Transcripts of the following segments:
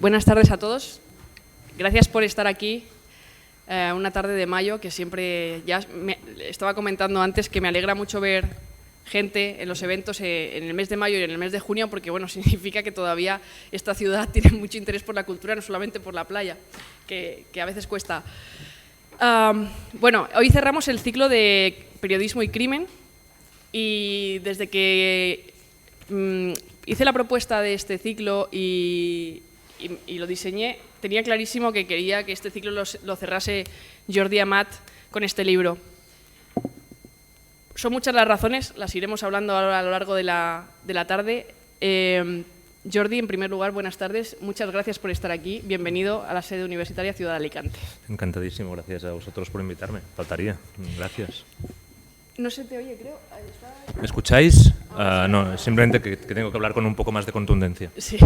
Buenas tardes a todos. Gracias por estar aquí una tarde de mayo, que siempre, ya estaba comentando antes que me alegra mucho ver gente en los eventos en el mes de mayo y en el mes de junio, porque bueno, significa que todavía esta ciudad tiene mucho interés por la cultura, no solamente por la playa, que a veces cuesta. Bueno, hoy cerramos el ciclo de periodismo y crimen, y desde que hice la propuesta de este ciclo y lo diseñé, tenía clarísimo que quería que este ciclo lo cerrase Jordi Amat con este libro. Son muchas las razones, las iremos hablando ahora a lo largo de la tarde. Jordi, en primer lugar, buenas tardes. Muchas gracias por estar aquí. Bienvenido a la sede universitaria Ciudad de Alicante. Encantadísimo, gracias a vosotros por invitarme. Faltaría, gracias. No se te oye, creo. ¿Me escucháis? No, simplemente que tengo que hablar con un poco más de contundencia. Sí.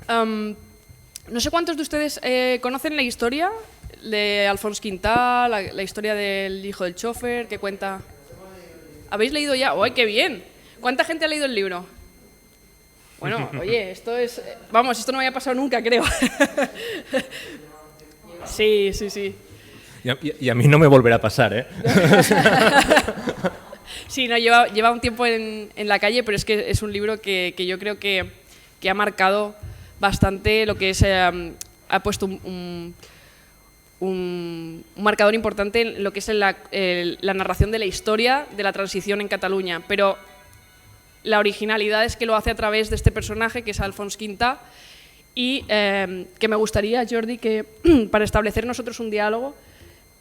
No sé cuántos de ustedes conocen la historia de Alfons Quintà, la historia del hijo del chofer, que cuenta... ¿Habéis leído ya? ¡Ay, qué bien! ¿Cuánta gente ha leído el libro? Bueno, oye, esto es... Vamos, esto no me había pasado nunca, creo. Sí, sí, sí. Y a mí no me volverá a pasar, ¿eh? Sí, no, lleva un tiempo en la calle, pero es que es un libro que yo creo que ha marcado bastante lo que es... ha puesto un marcador importante en lo que es la narración de la historia de la transición en Cataluña, pero la originalidad es que lo hace a través de este personaje, que es Alfons Quintà, y que me gustaría, Jordi, que para establecer nosotros un diálogo,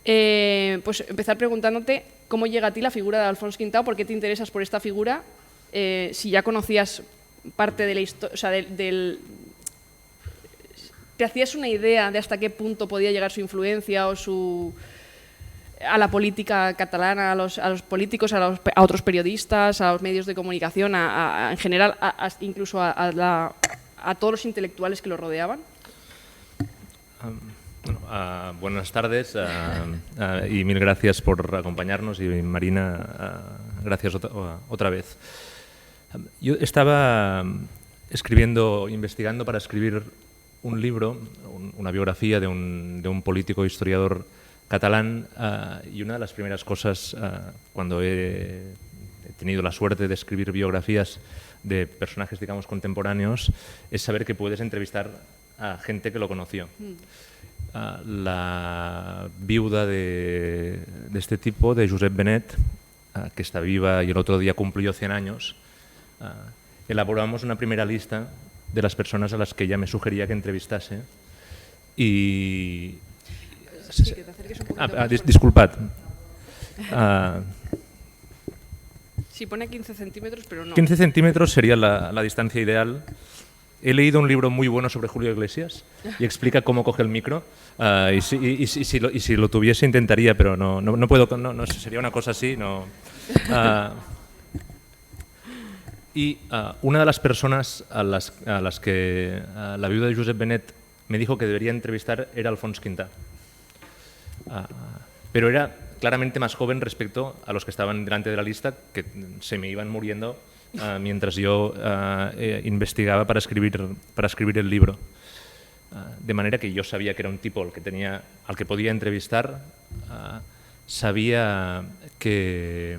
pues empezar preguntándote cómo llega a ti la figura de Alfons Quintà, por qué te interesas por esta figura, si ya conocías parte de la historia, o sea, ¿te hacías una idea de hasta qué punto podía llegar su influencia o a la política catalana, a los políticos, a otros periodistas, a los medios de comunicación, en general, incluso a todos los intelectuales que lo rodeaban? Buenas tardes y mil gracias por acompañarnos, y Marina, gracias otra vez. Yo estaba investigando para escribir un libro, una biografía de un político historiador catalán, y una de las primeras cosas cuando he tenido la suerte de escribir biografías de personajes, digamos, contemporáneos, es saber que puedes entrevistar a gente que lo conoció. La viuda de este tipo, de Josep Benet, que está viva y el otro día cumplió 100 años, elaboramos una primera lista de las personas a las que ella me sugería que entrevistase. Y... Sí, que te acerques un poquito más. Disculpad. Sí, pone 15 centímetros, pero no. 15 centímetros sería la distancia ideal. He leído un libro muy bueno sobre Julio Iglesias y explica cómo coge el micro. Y si lo tuviese intentaría, pero no puedo, no, sería una cosa así. No. Y una de las personas a las que la viuda de Josep Benet me dijo que debería entrevistar era Alfons Quintà. Pero era claramente más joven respecto a los que estaban delante de la lista, que se me iban muriendo mientras yo investigaba para escribir el libro. De manera que yo sabía que era un tipo al que podía entrevistar. Sabía que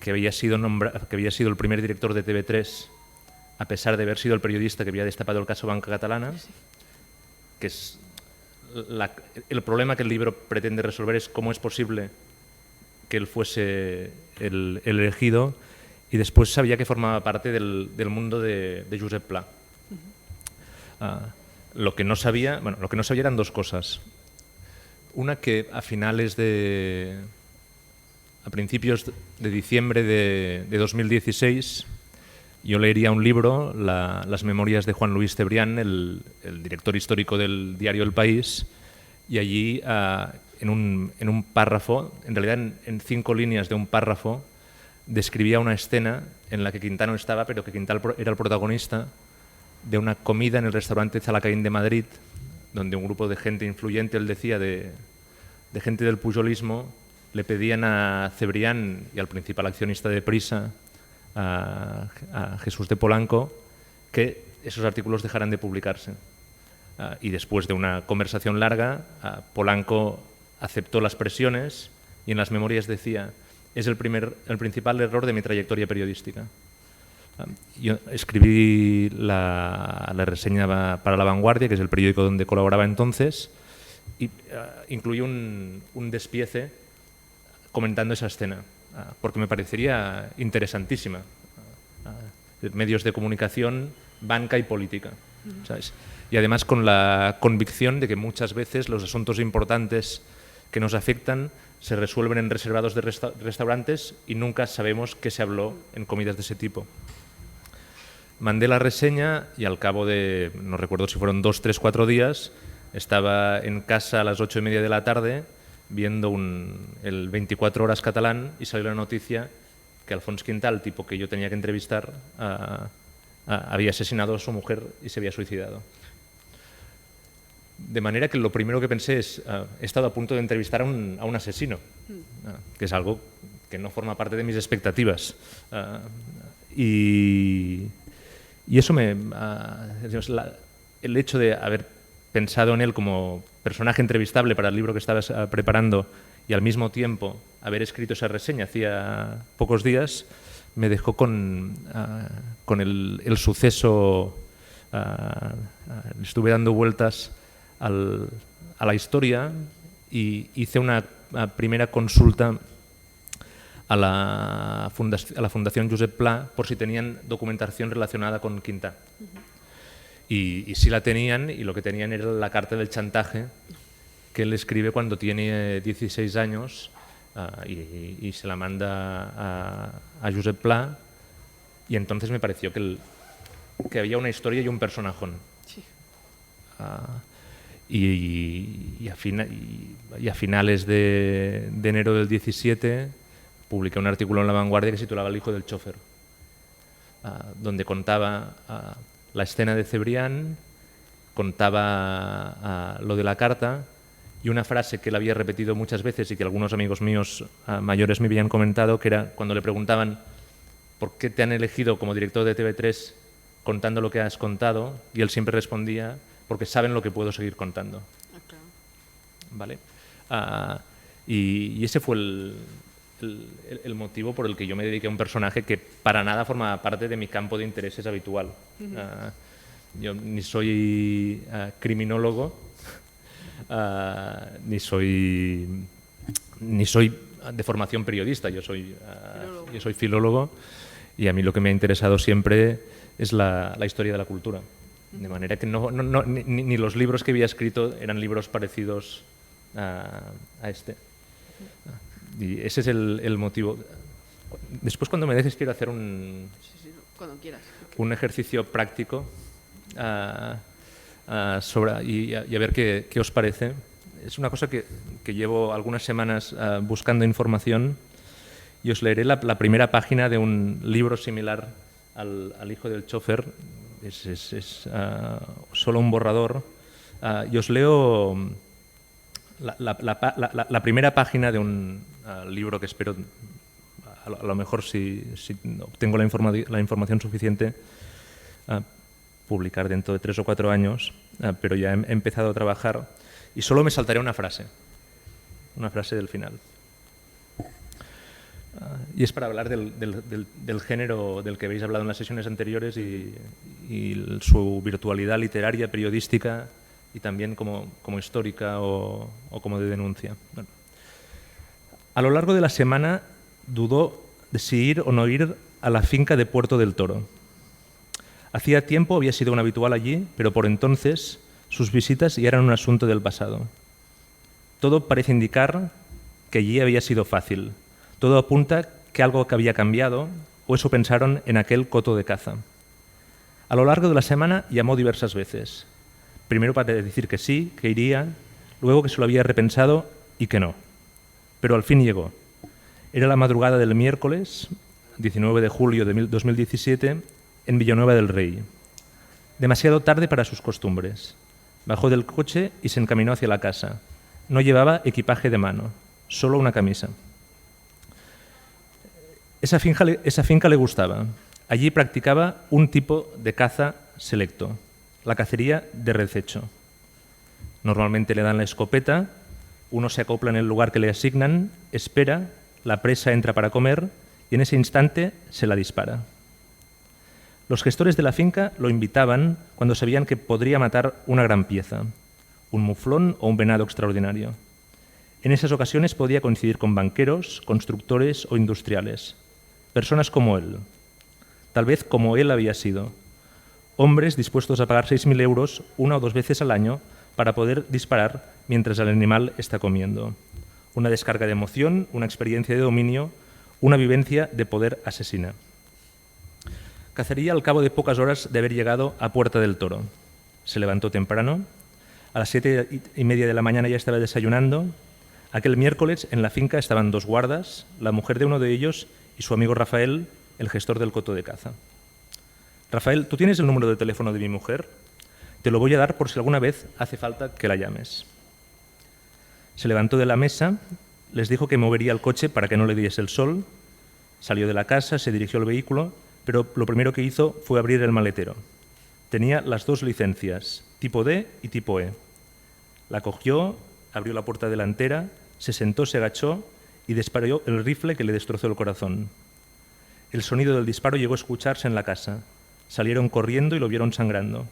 había sido el primer director de TV3, a pesar de haber sido el periodista que había destapado el caso Banca Catalana, que es el problema que el libro pretende resolver, es cómo es posible que él fuese el elegido. Y después sabía que formaba parte del mundo de Josep Pla. Lo que no sabía eran dos cosas. Una, que a principios de diciembre de 2016, yo leería un libro, las memorias de Juan Luis Cebrián, el director histórico del diario El País, y allí en un párrafo, en realidad en 5 líneas de un párrafo, describía una escena en la que Quintà no estaba, pero que Quintà era el protagonista de una comida en el restaurante Zalacaín de Madrid, donde un grupo de gente influyente, él decía, de gente del pujolismo, le pedían a Cebrián y al principal accionista de Prisa, a Jesús de Polanco, que esos artículos dejaran de publicarse. Y después de una conversación larga, Polanco aceptó las presiones y en las memorias decía: es el principal error de mi trayectoria periodística. Yo escribí la reseña para La Vanguardia, que es el periódico donde colaboraba entonces, y incluí un despiece comentando esa escena, porque me parecería interesantísima. Medios de comunicación, banca y política, ¿sabes? Y además con la convicción de que muchas veces los asuntos importantes que nos afectan se resuelven en reservados de restaurantes y nunca sabemos qué se habló en comidas de ese tipo. Mandé la reseña y al cabo de, no recuerdo si fueron 2, 3, 4 días, estaba en casa a las 8:30 de la tarde viendo el 24 horas catalán y salió la noticia que Alfons Quintà, el tipo que yo tenía que entrevistar, había asesinado a su mujer y se había suicidado. De manera que lo primero que pensé es, he estado a punto de entrevistar a un asesino, que es algo que no forma parte de mis expectativas. Y eso el hecho de haber pensado en él como personaje entrevistable para el libro que estabas preparando y al mismo tiempo haber escrito esa reseña hacía pocos días, me dejó con el suceso. Estuve dando vueltas a la historia y hice una primera consulta a la Fundación Josep Pla por si tenían documentación relacionada con Quintà. Y sí la tenían, y lo que tenían era la carta del chantaje que él escribe cuando tiene 16 años y se la manda a Josep Pla, y entonces me pareció que había una historia y un personajón. Sí. Y a finales de enero del 17 publiqué un artículo en La Vanguardia que se titulaba El hijo del chofer, donde contaba la escena de Cebrián, contaba lo de la carta y una frase que él había repetido muchas veces y que algunos amigos míos mayores me habían comentado, que era cuando le preguntaban ¿por qué te han elegido como director de TV3 contando lo que has contado? Y él siempre respondía: porque saben lo que puedo seguir contando. Claro. ¿Vale? Y ese fue el motivo por el que yo me dediqué a un personaje que para nada forma parte de mi campo de intereses habitual. Yo ni soy criminólogo, ni soy de formación periodista, yo soy filólogo, y a mí lo que me ha interesado siempre es la historia de la cultura. De manera que ni los libros que había escrito eran libros parecidos a este. Y ese es el motivo. Después, cuando me dejes, quiero hacer cuando quieras. Un ejercicio práctico y a ver qué os parece. Es una cosa que llevo algunas semanas buscando información, y os leeré la primera página de un libro similar al hijo del chofer. Es solo un borrador, y os leo la primera página de un libro que espero, a lo mejor si obtengo la información suficiente, publicar dentro de 3 o 4 años, pero ya he empezado a trabajar y solo me saltaré una frase del final. Y es para hablar del género del que habéis hablado en las sesiones anteriores y su virtualidad literaria, periodística y también como histórica o como de denuncia. Bueno. A lo largo de la semana dudó de si ir o no ir a la finca de Puerto del Toro. Hacía tiempo había sido un habitual allí, pero por entonces sus visitas ya eran un asunto del pasado. Todo parece indicar que allí había sido fácil. Todo apunta que algo que había cambiado, o eso pensaron en aquel coto de caza. A lo largo de la semana llamó diversas veces. Primero para decir que sí, que iría, luego que se lo había repensado y que no. Pero al fin llegó. Era la madrugada del miércoles, 19 de julio de 2017, en Villanueva del Rey. Demasiado tarde para sus costumbres. Bajó del coche y se encaminó hacia la casa. No llevaba equipaje de mano, solo una camisa. Esa finca le gustaba. Allí practicaba un tipo de caza selecto, la cacería de rececho. Normalmente le dan la escopeta, uno se acopla en el lugar que le asignan, espera, la presa entra para comer y en ese instante se la dispara. Los gestores de la finca lo invitaban cuando sabían que podría matar una gran pieza, un muflón o un venado extraordinario. En esas ocasiones podía coincidir con banqueros, constructores o industriales, personas como él, tal vez como él había sido, hombres dispuestos a pagar 6.000 euros 1 o 2 veces al año para poder disparar mientras el animal está comiendo. Una descarga de emoción, una experiencia de dominio, una vivencia de poder asesina. Cacería al cabo de pocas horas de haber llegado a Puerta del Toro. Se levantó temprano, a las 7:30 de la mañana ya estaba desayunando. Aquel miércoles en la finca estaban 2 guardas, la mujer de uno de ellos y su amigo Rafael, el gestor del coto de caza. Rafael, ¿tú tienes el número de teléfono de mi mujer? Te lo voy a dar por si alguna vez hace falta que la llames. Se levantó de la mesa, les dijo que movería el coche para que no le diese el sol, salió de la casa, se dirigió al vehículo, pero lo primero que hizo fue abrir el maletero. Tenía las 2 licencias, tipo D y tipo E. La cogió, abrió la puerta delantera, se sentó, se agachó y disparó el rifle que le destrozó el corazón. El sonido del disparo llegó a escucharse en la casa. Salieron corriendo y lo vieron sangrando.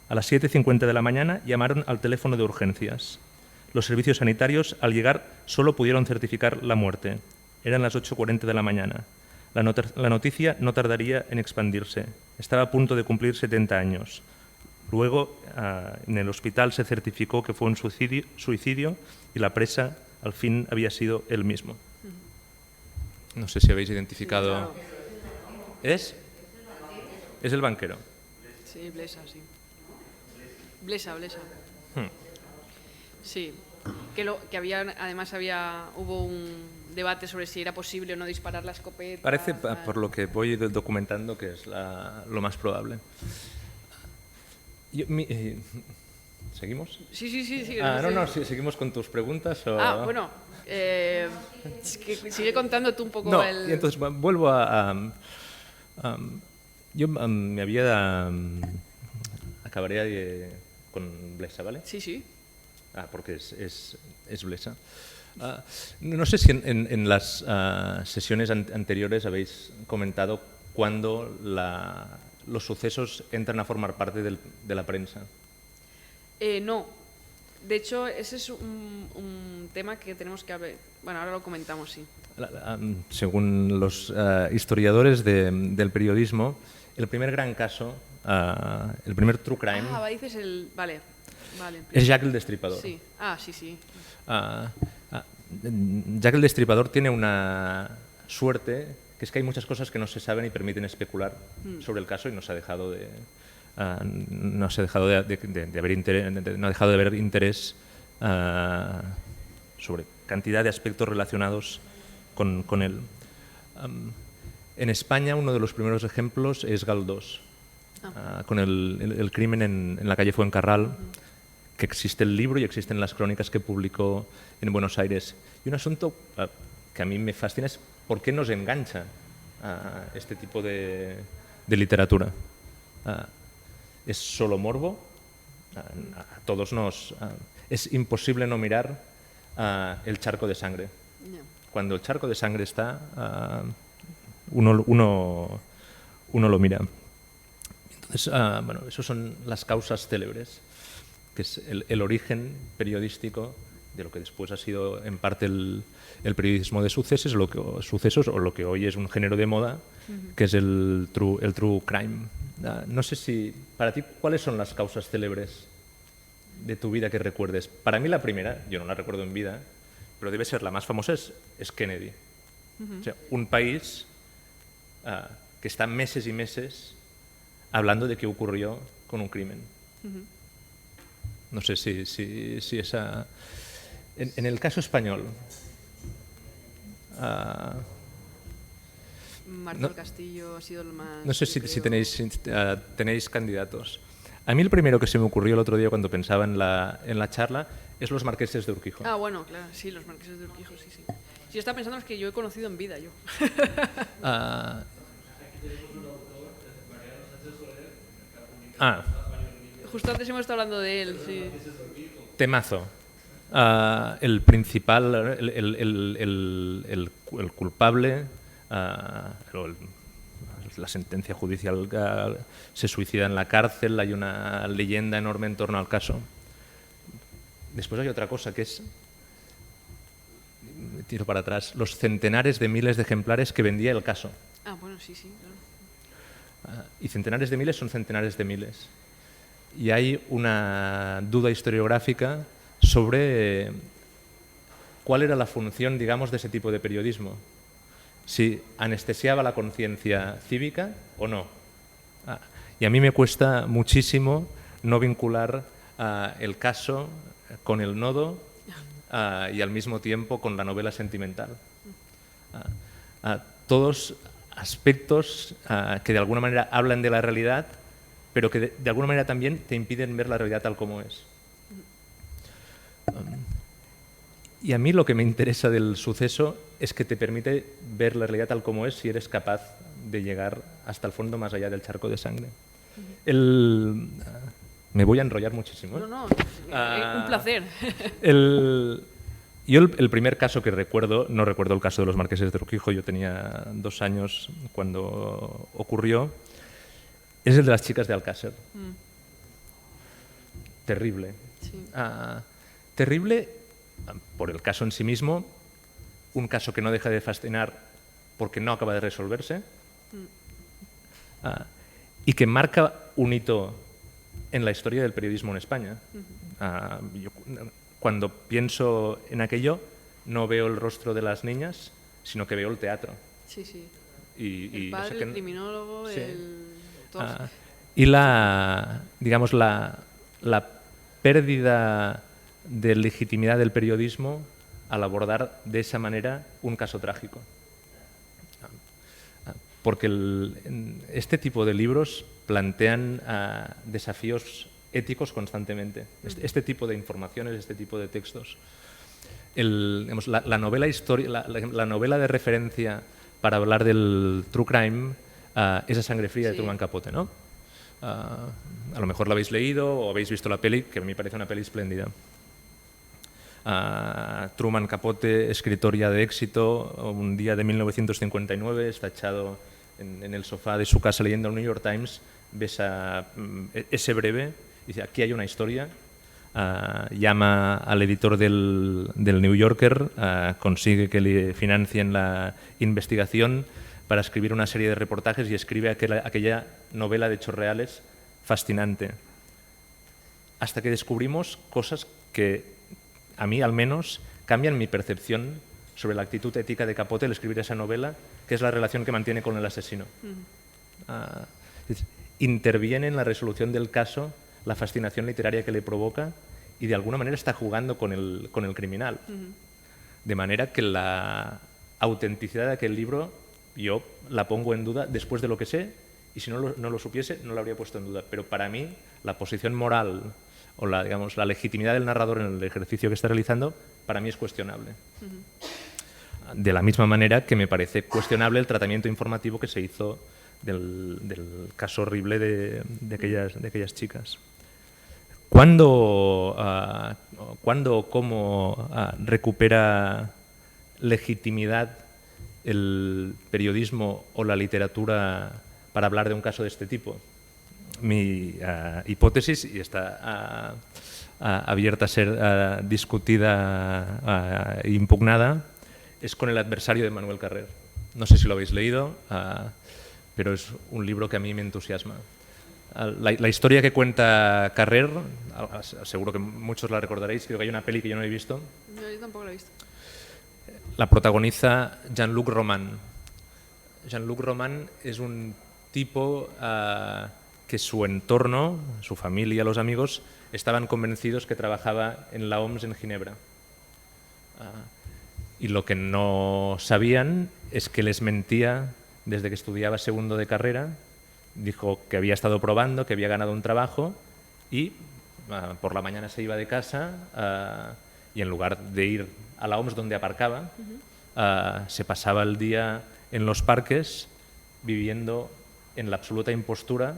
A las 7:50 de la mañana llamaron al teléfono de urgencias. Los servicios sanitarios, al llegar, solo pudieron certificar la muerte. Eran las 8:40 de la mañana. La noticia no tardaría en expandirse. Estaba a punto de cumplir 70 años. Luego, en el hospital se certificó que fue un suicidio y la presa, al fin, había sido él mismo. No sé si habéis identificado... Sí, claro. ¿Es? Es el banquero. Sí, Blesa, sí. Blesa. Sí. Que había, además hubo un debate sobre si era posible o no disparar la escopeta. Parece, por lo que voy documentando, que es lo más probable. ¿Seguimos? Sí. Sí, seguimos con tus preguntas. O... Bueno. Sigue contando tú un poco no, el... Y entonces vuelvo a... yo me había... acabaría con Blesa, ¿vale? Sí. Porque es Blesa. No sé si en las sesiones anteriores habéis comentado cuándo los sucesos entran a formar parte de la prensa. No. De hecho, ese es un tema que tenemos que ver. Bueno, ahora lo comentamos, sí. Según los historiadores del periodismo, el primer gran caso, el primer true crime... dices el... Vale. Es Jack el Destripador. Sí. Sí. Jack el Destripador tiene una suerte, que es que hay muchas cosas que no se saben y permiten especular sobre el caso y no se ha dejado de... no ha dejado de haber interés sobre cantidad de aspectos relacionados con él. En España, uno de los primeros ejemplos es Galdós, con el crimen en la calle Fuencarral, que existe el libro y existen las crónicas que publicó en Buenos Aires. Y un asunto que a mí me fascina es por qué nos engancha este tipo de literatura. ¿Es solo morbo? A todos nos... es imposible no mirar el charco de sangre. No. Cuando el charco de sangre está, uno lo mira. Entonces, esas son las causas célebres, que es el origen periodístico de lo que después ha sido en parte el periodismo de sucesos, o lo que hoy es un género de moda, que es el true crime. No sé si, para ti, ¿cuáles son las causas célebres de tu vida que recuerdes? Para mí la primera, yo no la recuerdo en vida, pero debe ser la más famosa, es Kennedy. O sea, un país que está meses y meses hablando de qué ocurrió con un crimen. No sé si esa... En el caso español... Marco del Castillo ha sido el más... No sé si tenéis candidatos. A mí el primero que se me ocurrió el otro día cuando pensaba en la charla es los marqueses de Urquijo. Ah, bueno, claro, sí, los marqueses de Urquijo, sí, sí. Si yo estaba pensando es que yo he conocido en vida, yo. Ah, Justo antes hemos estado hablando de él, sí. temazo. El principal, el culpable, la sentencia judicial, se suicida en la cárcel, hay una leyenda enorme en torno al caso. Después hay otra cosa que es, me tiro para atrás, los centenares de miles de ejemplares que vendía el caso. Ah, bueno, sí, sí, claro. Y centenares de miles son centenares de miles. Y hay una duda historiográfica sobre cuál era la función, digamos, de ese tipo de periodismo. Si anestesiaba la conciencia cívica o no. Y a mí me cuesta muchísimo no vincular el caso con el nodo y al mismo tiempo con la novela sentimental. Todos aspectos que de alguna manera hablan de la realidad, pero que de alguna manera también te impiden ver la realidad tal como es. Y a mí lo que me interesa del suceso es que te permite ver la realidad tal como es si eres capaz de llegar hasta el fondo más allá del charco de sangre. Me voy a enrollar muchísimo. No, no, un placer. Yo el primer caso que recuerdo, no recuerdo el caso de los marqueses de Urquijo, yo tenía 2 años cuando ocurrió, es el de las chicas de Alcácer. Terrible. Sí. Terrible por el caso en sí mismo, un caso que no deja de fascinar porque no acaba de resolverse y que marca un hito en la historia del periodismo en España. Yo, cuando pienso en aquello, no veo el rostro de las niñas, sino que veo el teatro. Sí, sí. Y el padre, el criminólogo, sí. Y digamos, la pérdida de legitimidad del periodismo al abordar de esa manera un caso trágico. Porque este tipo de libros plantean desafíos éticos constantemente. Este tipo de informaciones, este tipo de textos. Digamos, la novela de referencia para hablar del true crime es A sangre fría de Truman Capote, ¿no? A lo mejor la habéis leído o habéis visto la peli, que a mí me parece una peli espléndida. Truman Capote, escritor ya de éxito, un día de 1959, está echado en el sofá de su casa leyendo el New York Times, ves ese breve y dice, aquí hay una historia, llama al editor del New Yorker, consigue que le financien la investigación para escribir una serie de reportajes y escribe aquella novela de hechos reales fascinante. Hasta que descubrimos cosas que, a mí al menos, cambian mi percepción sobre la actitud ética de Capote al escribir esa novela, que es la relación que mantiene con el asesino. Interviene en la resolución del caso la fascinación literaria que le provoca y de alguna manera está jugando con el criminal. De manera que la autenticidad de aquel libro yo la pongo en duda después de lo que sé, y si no lo supiese no la habría puesto en duda. Pero para mí la posición moral o la legitimidad del narrador en el ejercicio que está realizando, para mí es cuestionable. De la misma manera que me parece cuestionable el tratamiento informativo que se hizo del caso horrible de aquellas chicas. ¿Cuándo o cómo recupera legitimidad el periodismo o la literatura para hablar de un caso de este tipo? Mi hipótesis, y está abierta a ser discutida e impugnada, es con El adversario de Manuel Carrer. No sé si lo habéis leído, pero es un libro que a mí me entusiasma. La historia que cuenta Carrer, seguro que muchos la recordaréis, creo que hay una peli que yo no he visto. No, yo tampoco la he visto. La protagoniza Jean-Luc Roman. Jean-Luc Roman es un tipo que su entorno, su familia, los amigos, estaban convencidos que trabajaba en la OMS en Ginebra. Y lo que no sabían es que les mentía desde que estudiaba segundo de carrera. Dijo que había estado probando, que había ganado un trabajo, y por la mañana se iba de casa y en lugar de ir a la OMS donde aparcaba, se pasaba el día en los parques viviendo en la absoluta impostura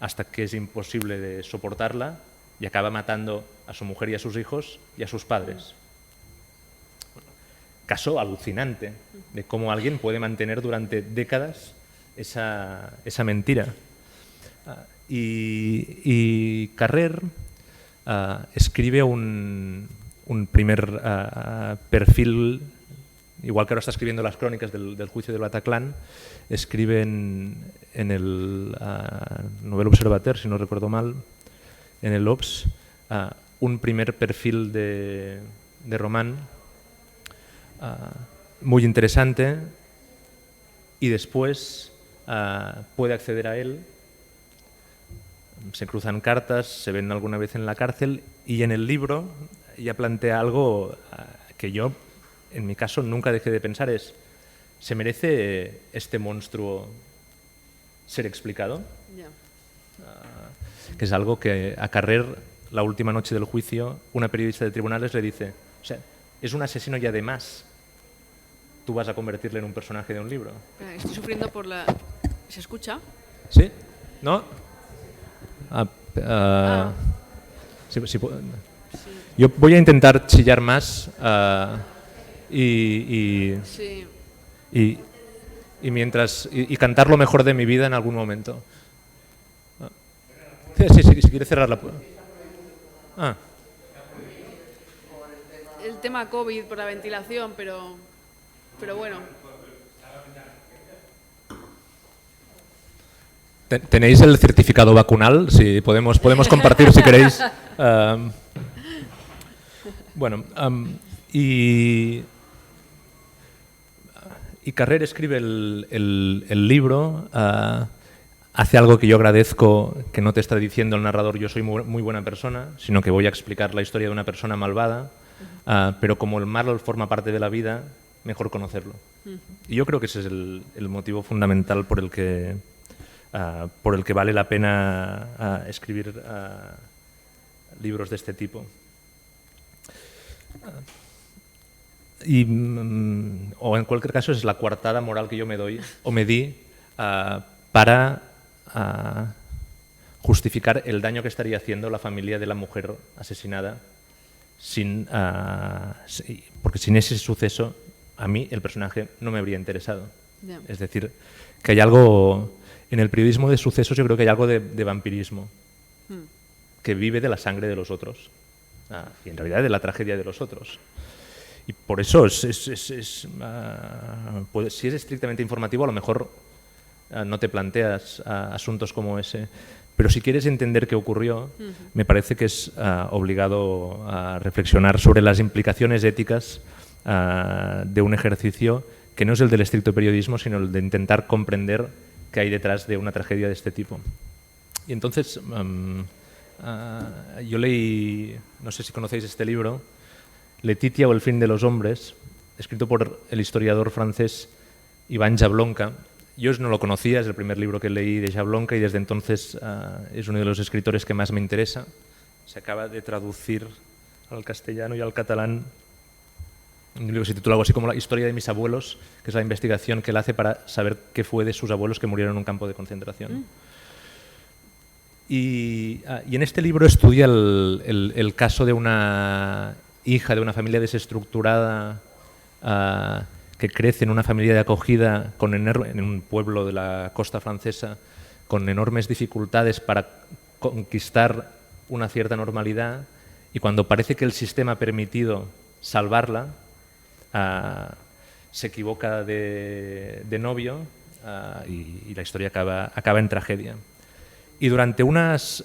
hasta que es imposible de soportarla y acaba matando a su mujer y a sus hijos y a sus padres. Caso alucinante de cómo alguien puede mantener durante décadas esa mentira. Y Carrer escribe un primer perfil, igual que ahora está escribiendo las crónicas del juicio del Bataclan, escribe en el Nouvel Observateur, si no recuerdo mal, en el Obs, un primer perfil de Roman muy interesante, y después puede acceder a él, se cruzan cartas, se ven alguna vez en la cárcel, y en el libro ya plantea algo que yo, en mi caso, nunca dejé de pensar, es: ¿se merece este monstruo ser explicado? Ya. Que es algo que a Carrer, la última noche del juicio, una periodista de tribunales le dice: o sea, es un asesino y además tú vas a convertirle en un personaje de un libro. Estoy sufriendo por la... ¿Se escucha? ¿Sí? ¿No? Sí. Yo voy a intentar chillar más Sí. y cantar lo mejor de mi vida en algún momento. Sí, si quiere cerrar la puerta. El tema COVID por la ventilación, pero bueno. ¿Tenéis el certificado vacunal? Sí, podemos compartir si queréis. Bueno, y Carrer escribe el libro, hace algo que yo agradezco, que no te está diciendo el narrador: yo soy muy buena persona, sino que voy a explicar la historia de una persona malvada, pero como el mal forma parte de la vida, mejor conocerlo. Y yo creo que ese es el motivo fundamental por el que vale la pena escribir libros de este tipo. O en cualquier caso es la coartada moral que yo me doy o me di para justificar el daño que estaría haciendo la familia de la mujer asesinada, porque sin ese suceso a mí el personaje no me habría interesado. Yeah. Es decir, que hay algo en el periodismo de sucesos, yo creo que hay algo de vampirismo, que vive de la sangre de los otros y en realidad de la tragedia de los otros. Y por eso, si es estrictamente informativo, a lo mejor no te planteas asuntos como ese. Pero si quieres entender qué ocurrió, me parece que es obligado a reflexionar sobre las implicaciones éticas de un ejercicio que no es el del estricto periodismo, sino el de intentar comprender qué hay detrás de una tragedia de este tipo. Y entonces, yo leí, no sé si conocéis este libro, Letitia o el fin de los hombres, escrito por el historiador francés Ivan Jablonka. Yo no lo conocía, es el primer libro que leí de Jablonka y desde entonces es uno de los escritores que más me interesa. Se acaba de traducir al castellano y al catalán un libro que se titula algo así como La historia de mis abuelos, que es la investigación que él hace para saber qué fue de sus abuelos que murieron en un campo de concentración. Y en este libro estudia el caso de una hija de una familia desestructurada que crece en una familia de acogida en un pueblo de la costa francesa con enormes dificultades para conquistar una cierta normalidad, y cuando parece que el sistema ha permitido salvarla, se equivoca de novio y la historia acaba en tragedia. Y durante unas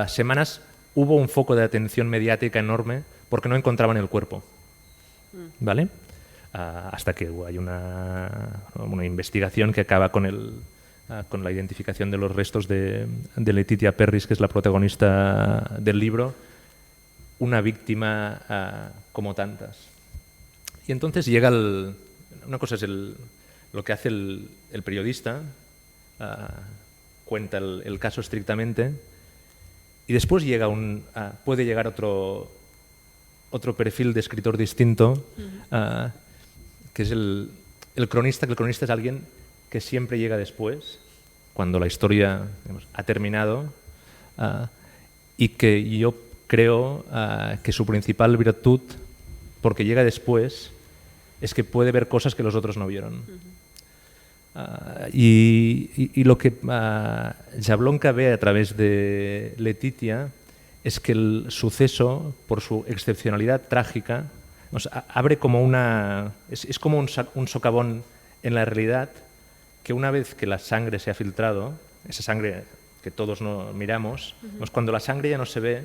semanas hubo un foco de atención mediática enorme porque no encontraban el cuerpo, ¿vale? Hasta que hay una investigación que acaba con la identificación de los restos de Letitia Perris, que es la protagonista del libro, una víctima como tantas. Y entonces llega una cosa es lo que hace el periodista, cuenta el caso estrictamente, Y después puede llegar otro perfil de escritor distinto, que es el cronista, que el cronista es alguien que siempre llega después, cuando la historia, digamos, ha terminado, y que yo creo que su principal virtud, porque llega después, es que puede ver cosas que los otros no vieron. Y lo que Jablonka ve a través de Letitia es que el suceso, por su excepcionalidad trágica, nos abre como es como un socavón en la realidad, que una vez que la sangre se ha filtrado, esa sangre que todos no miramos, pues cuando la sangre ya no se ve,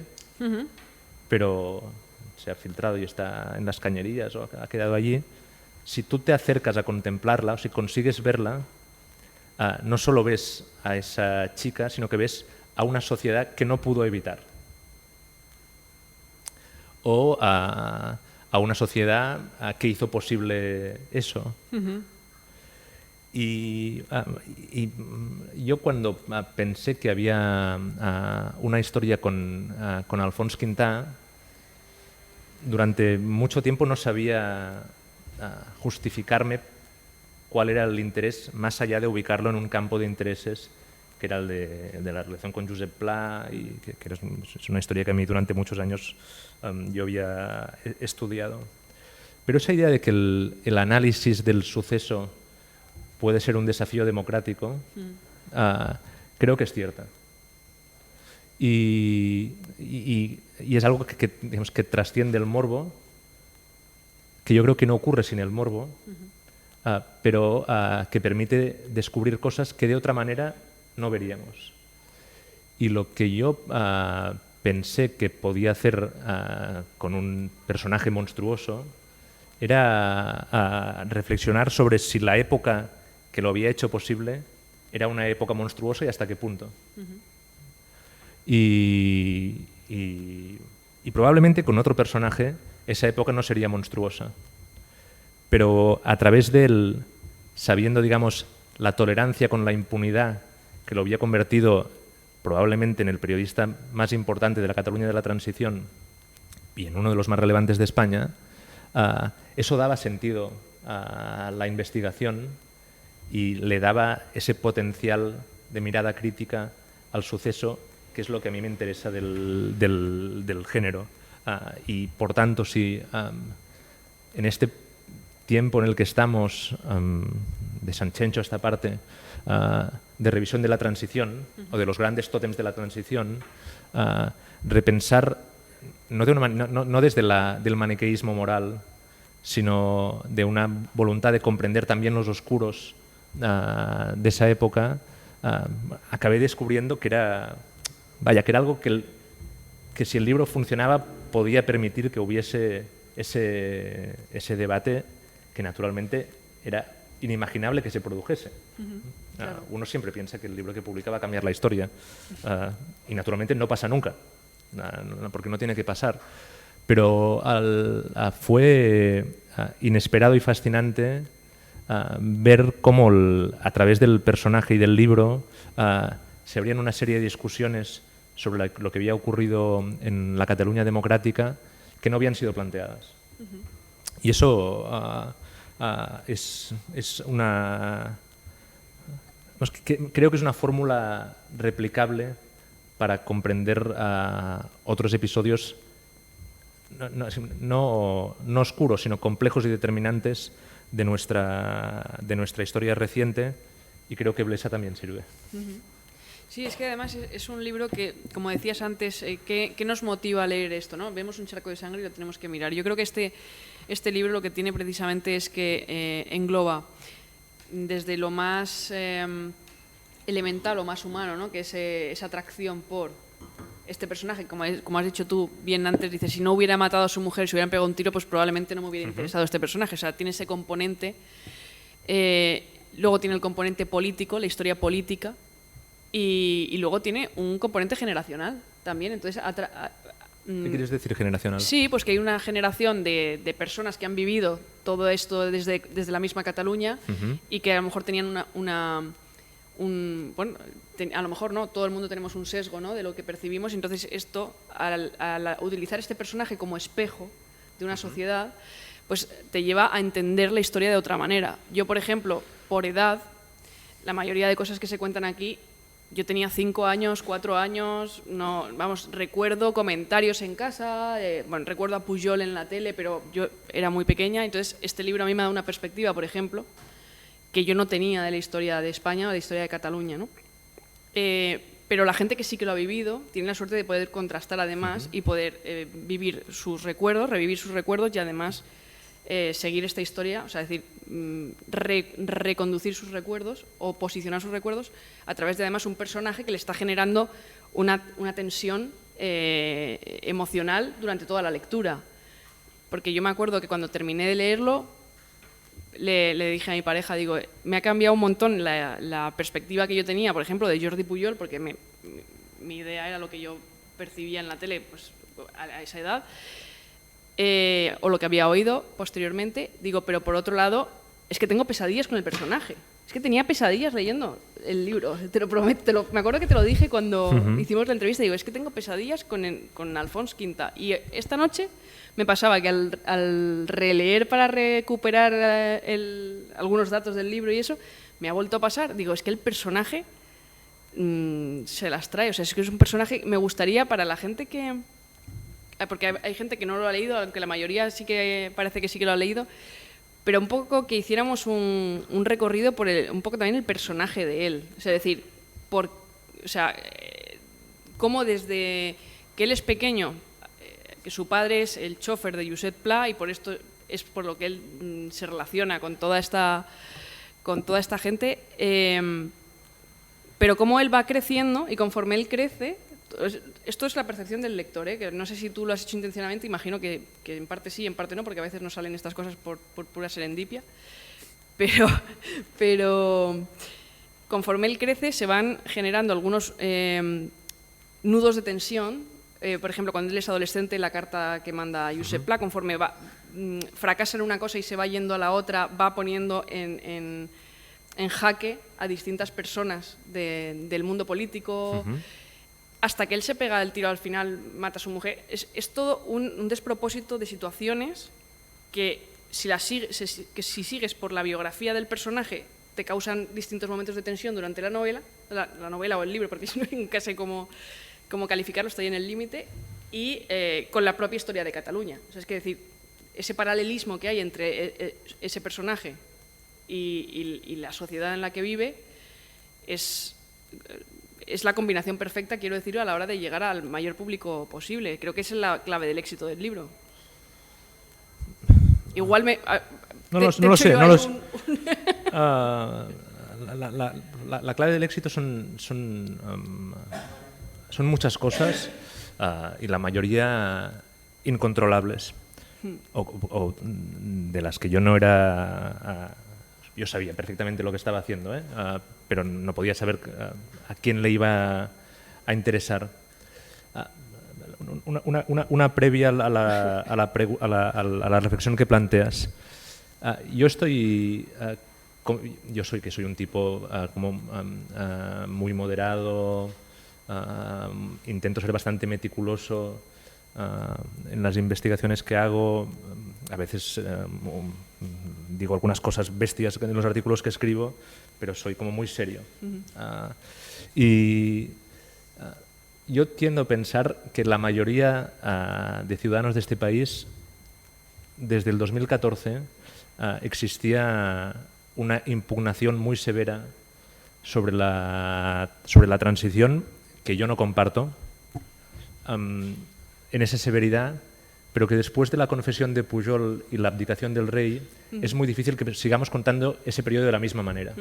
pero se ha filtrado y está en las cañerías o ha quedado allí, si tú te acercas a contemplarla o si consigues verla, no solo ves a esa chica, sino que ves a una sociedad que no pudo evitar. O a una sociedad que hizo posible eso. Y yo cuando pensé que había una historia con Alfons Quintà, durante mucho tiempo no sabía justificarme cuál era el interés, más allá de ubicarlo en un campo de intereses que era el de la relación con Josep Pla, y que es una historia que a mí durante muchos años yo había estudiado. Pero esa idea de que el análisis del suceso puede ser un desafío democrático, creo que es cierta. Y es algo digamos, que trasciende el morbo, que yo creo que no ocurre sin el morbo, pero que permite descubrir cosas que de otra manera no veríamos. Y lo que yo pensé que podía hacer con un personaje monstruoso era reflexionar sobre si la época que lo había hecho posible era una época monstruosa y hasta qué punto. Y probablemente con otro personaje esa época no sería monstruosa. Pero a través de él, sabiendo, digamos, la tolerancia con la impunidad que lo había convertido probablemente en el periodista más importante de la Cataluña de la Transición y en uno de los más relevantes de España, eso daba sentido a la investigación y le daba ese potencial de mirada crítica al suceso, que es lo que a mí me interesa del género. Y por tanto, si en este tiempo en el que estamos, de Sanchencho a esta parte, de revisión de la transición, o de los grandes tótems de la transición, repensar, no desde del maniqueísmo moral, sino de una voluntad de comprender también los oscuros de esa época, acabé descubriendo que era algo que si el libro funcionaba podía permitir que hubiese ese debate que naturalmente era inimaginable que se produjese. Claro. Uno siempre piensa que el libro que publica va a cambiar la historia, y naturalmente no pasa nunca, porque no tiene que pasar. Pero fue inesperado y fascinante ver cómo a través del personaje y del libro se abrían una serie de discusiones sobre lo que había ocurrido en la Cataluña democrática que no habían sido planteadas. Y eso es una... creo que es una fórmula replicable para comprender otros episodios no oscuros, sino complejos y determinantes de nuestra historia reciente, y creo que Blesa también sirve. Sí, es que además es un libro que, como decías antes, ¿qué nos motiva a leer esto, ¿no? Vemos un charco de sangre y lo tenemos que mirar. Yo creo que este libro lo que tiene precisamente es que engloba desde lo más elemental o más humano, ¿no? Que es esa atracción por este personaje, como has dicho tú bien antes, dices, si no hubiera matado a su mujer, si hubieran pegado un tiro, pues probablemente no me hubiera interesado este personaje. O sea, tiene ese componente. Luego tiene el componente político, la historia política, y luego tiene un componente generacional también. Entonces, ¿qué quieres decir generacional? Sí, pues que hay una generación de personas que han vivido todo esto desde la misma Cataluña, y que a lo mejor tenían bueno, a lo mejor no, todo el mundo tenemos un sesgo, ¿no?, de lo que percibimos, y entonces esto, al utilizar este personaje como espejo de una sociedad, pues te lleva a entender la historia de otra manera. Yo, por ejemplo, por edad, la mayoría de cosas que se cuentan aquí, yo tenía 5 años, 4 años, no, vamos, recuerdo comentarios en casa, bueno, recuerdo a Pujol en la tele, pero yo era muy pequeña, entonces este libro a mí me da una perspectiva, por ejemplo, que yo no tenía de la historia de España o de la historia de Cataluña, ¿no? Pero la gente que sí que lo ha vivido tiene la suerte de poder contrastar además y poder vivir sus recuerdos, revivir sus recuerdos y además seguir esta historia, o sea, es decir, reconducir sus recuerdos o posicionar sus recuerdos a través de además un personaje que le está generando una tensión emocional durante toda la lectura. Porque yo me acuerdo que cuando terminé de leerlo, le dije a mi pareja, digo, me ha cambiado un montón la perspectiva que yo tenía, por ejemplo, de Jordi Pujol, porque mi idea era lo que yo percibía en la tele, pues, a esa edad, o lo que había oído posteriormente. Digo, pero por otro lado, es que tengo pesadillas con el personaje. Es que tenía pesadillas leyendo el libro, te lo prometo. Me acuerdo que te lo dije cuando hicimos la entrevista, digo, es que tengo pesadillas con Alfons Quinta. Y esta noche me pasaba que al releer para recuperar algunos datos del libro y eso, me ha vuelto a pasar. Digo, es que el personaje se las trae. O sea, es que es un personaje, me gustaría para la gente que... Porque hay gente que no lo ha leído, aunque la mayoría sí que parece que sí que lo ha leído, pero un poco que hiciéramos un recorrido por un poco también el personaje de él. O sea, decir, cómo desde que él es pequeño, que su padre es el chofer de Josep Pla y por esto es por lo que él se relaciona con toda esta gente, pero cómo él va creciendo y conforme él crece, esto es la percepción del lector, que no sé si tú lo has hecho intencionadamente, imagino que en parte sí, en parte no, porque a veces no salen estas cosas por pura serendipia, pero conforme él crece se van generando algunos nudos de tensión. Por ejemplo, cuando él es adolescente, la carta que manda Josep Pla, conforme fracasa en una cosa y se va yendo a la otra, va poniendo en jaque a distintas personas del mundo político, hasta que él se pega el tiro al final, mata a su mujer. Es todo un despropósito de situaciones que si sigues por la biografía del personaje te causan distintos momentos de tensión durante la novela o el libro, porque si no nunca sé cómo calificarlo, estoy en el límite, y con la propia historia de Cataluña. O sea, es que decir, ese paralelismo que hay entre ese personaje y la sociedad en la que vive es la combinación perfecta, quiero decir, a la hora de llegar al mayor público posible. Creo que esa es la clave del éxito del libro. Igual me... No lo sé. La clave del éxito son muchas cosas y la mayoría incontrolables o de las que yo no era... Yo sabía perfectamente lo que estaba haciendo, pero no podía saber a quién le iba a interesar. Una previa a la reflexión que planteas. Yo soy un tipo muy moderado, intento ser bastante meticuloso en las investigaciones que hago. A veces digo algunas cosas bestias en los artículos que escribo, pero soy como muy serio. Yo tiendo a pensar que la mayoría de ciudadanos de este país, desde el 2014, existía una impugnación muy severa sobre la transición, que yo no comparto, en esa severidad, pero que después de la confesión de Pujol y la abdicación del rey, es muy difícil que sigamos contando ese periodo de la misma manera.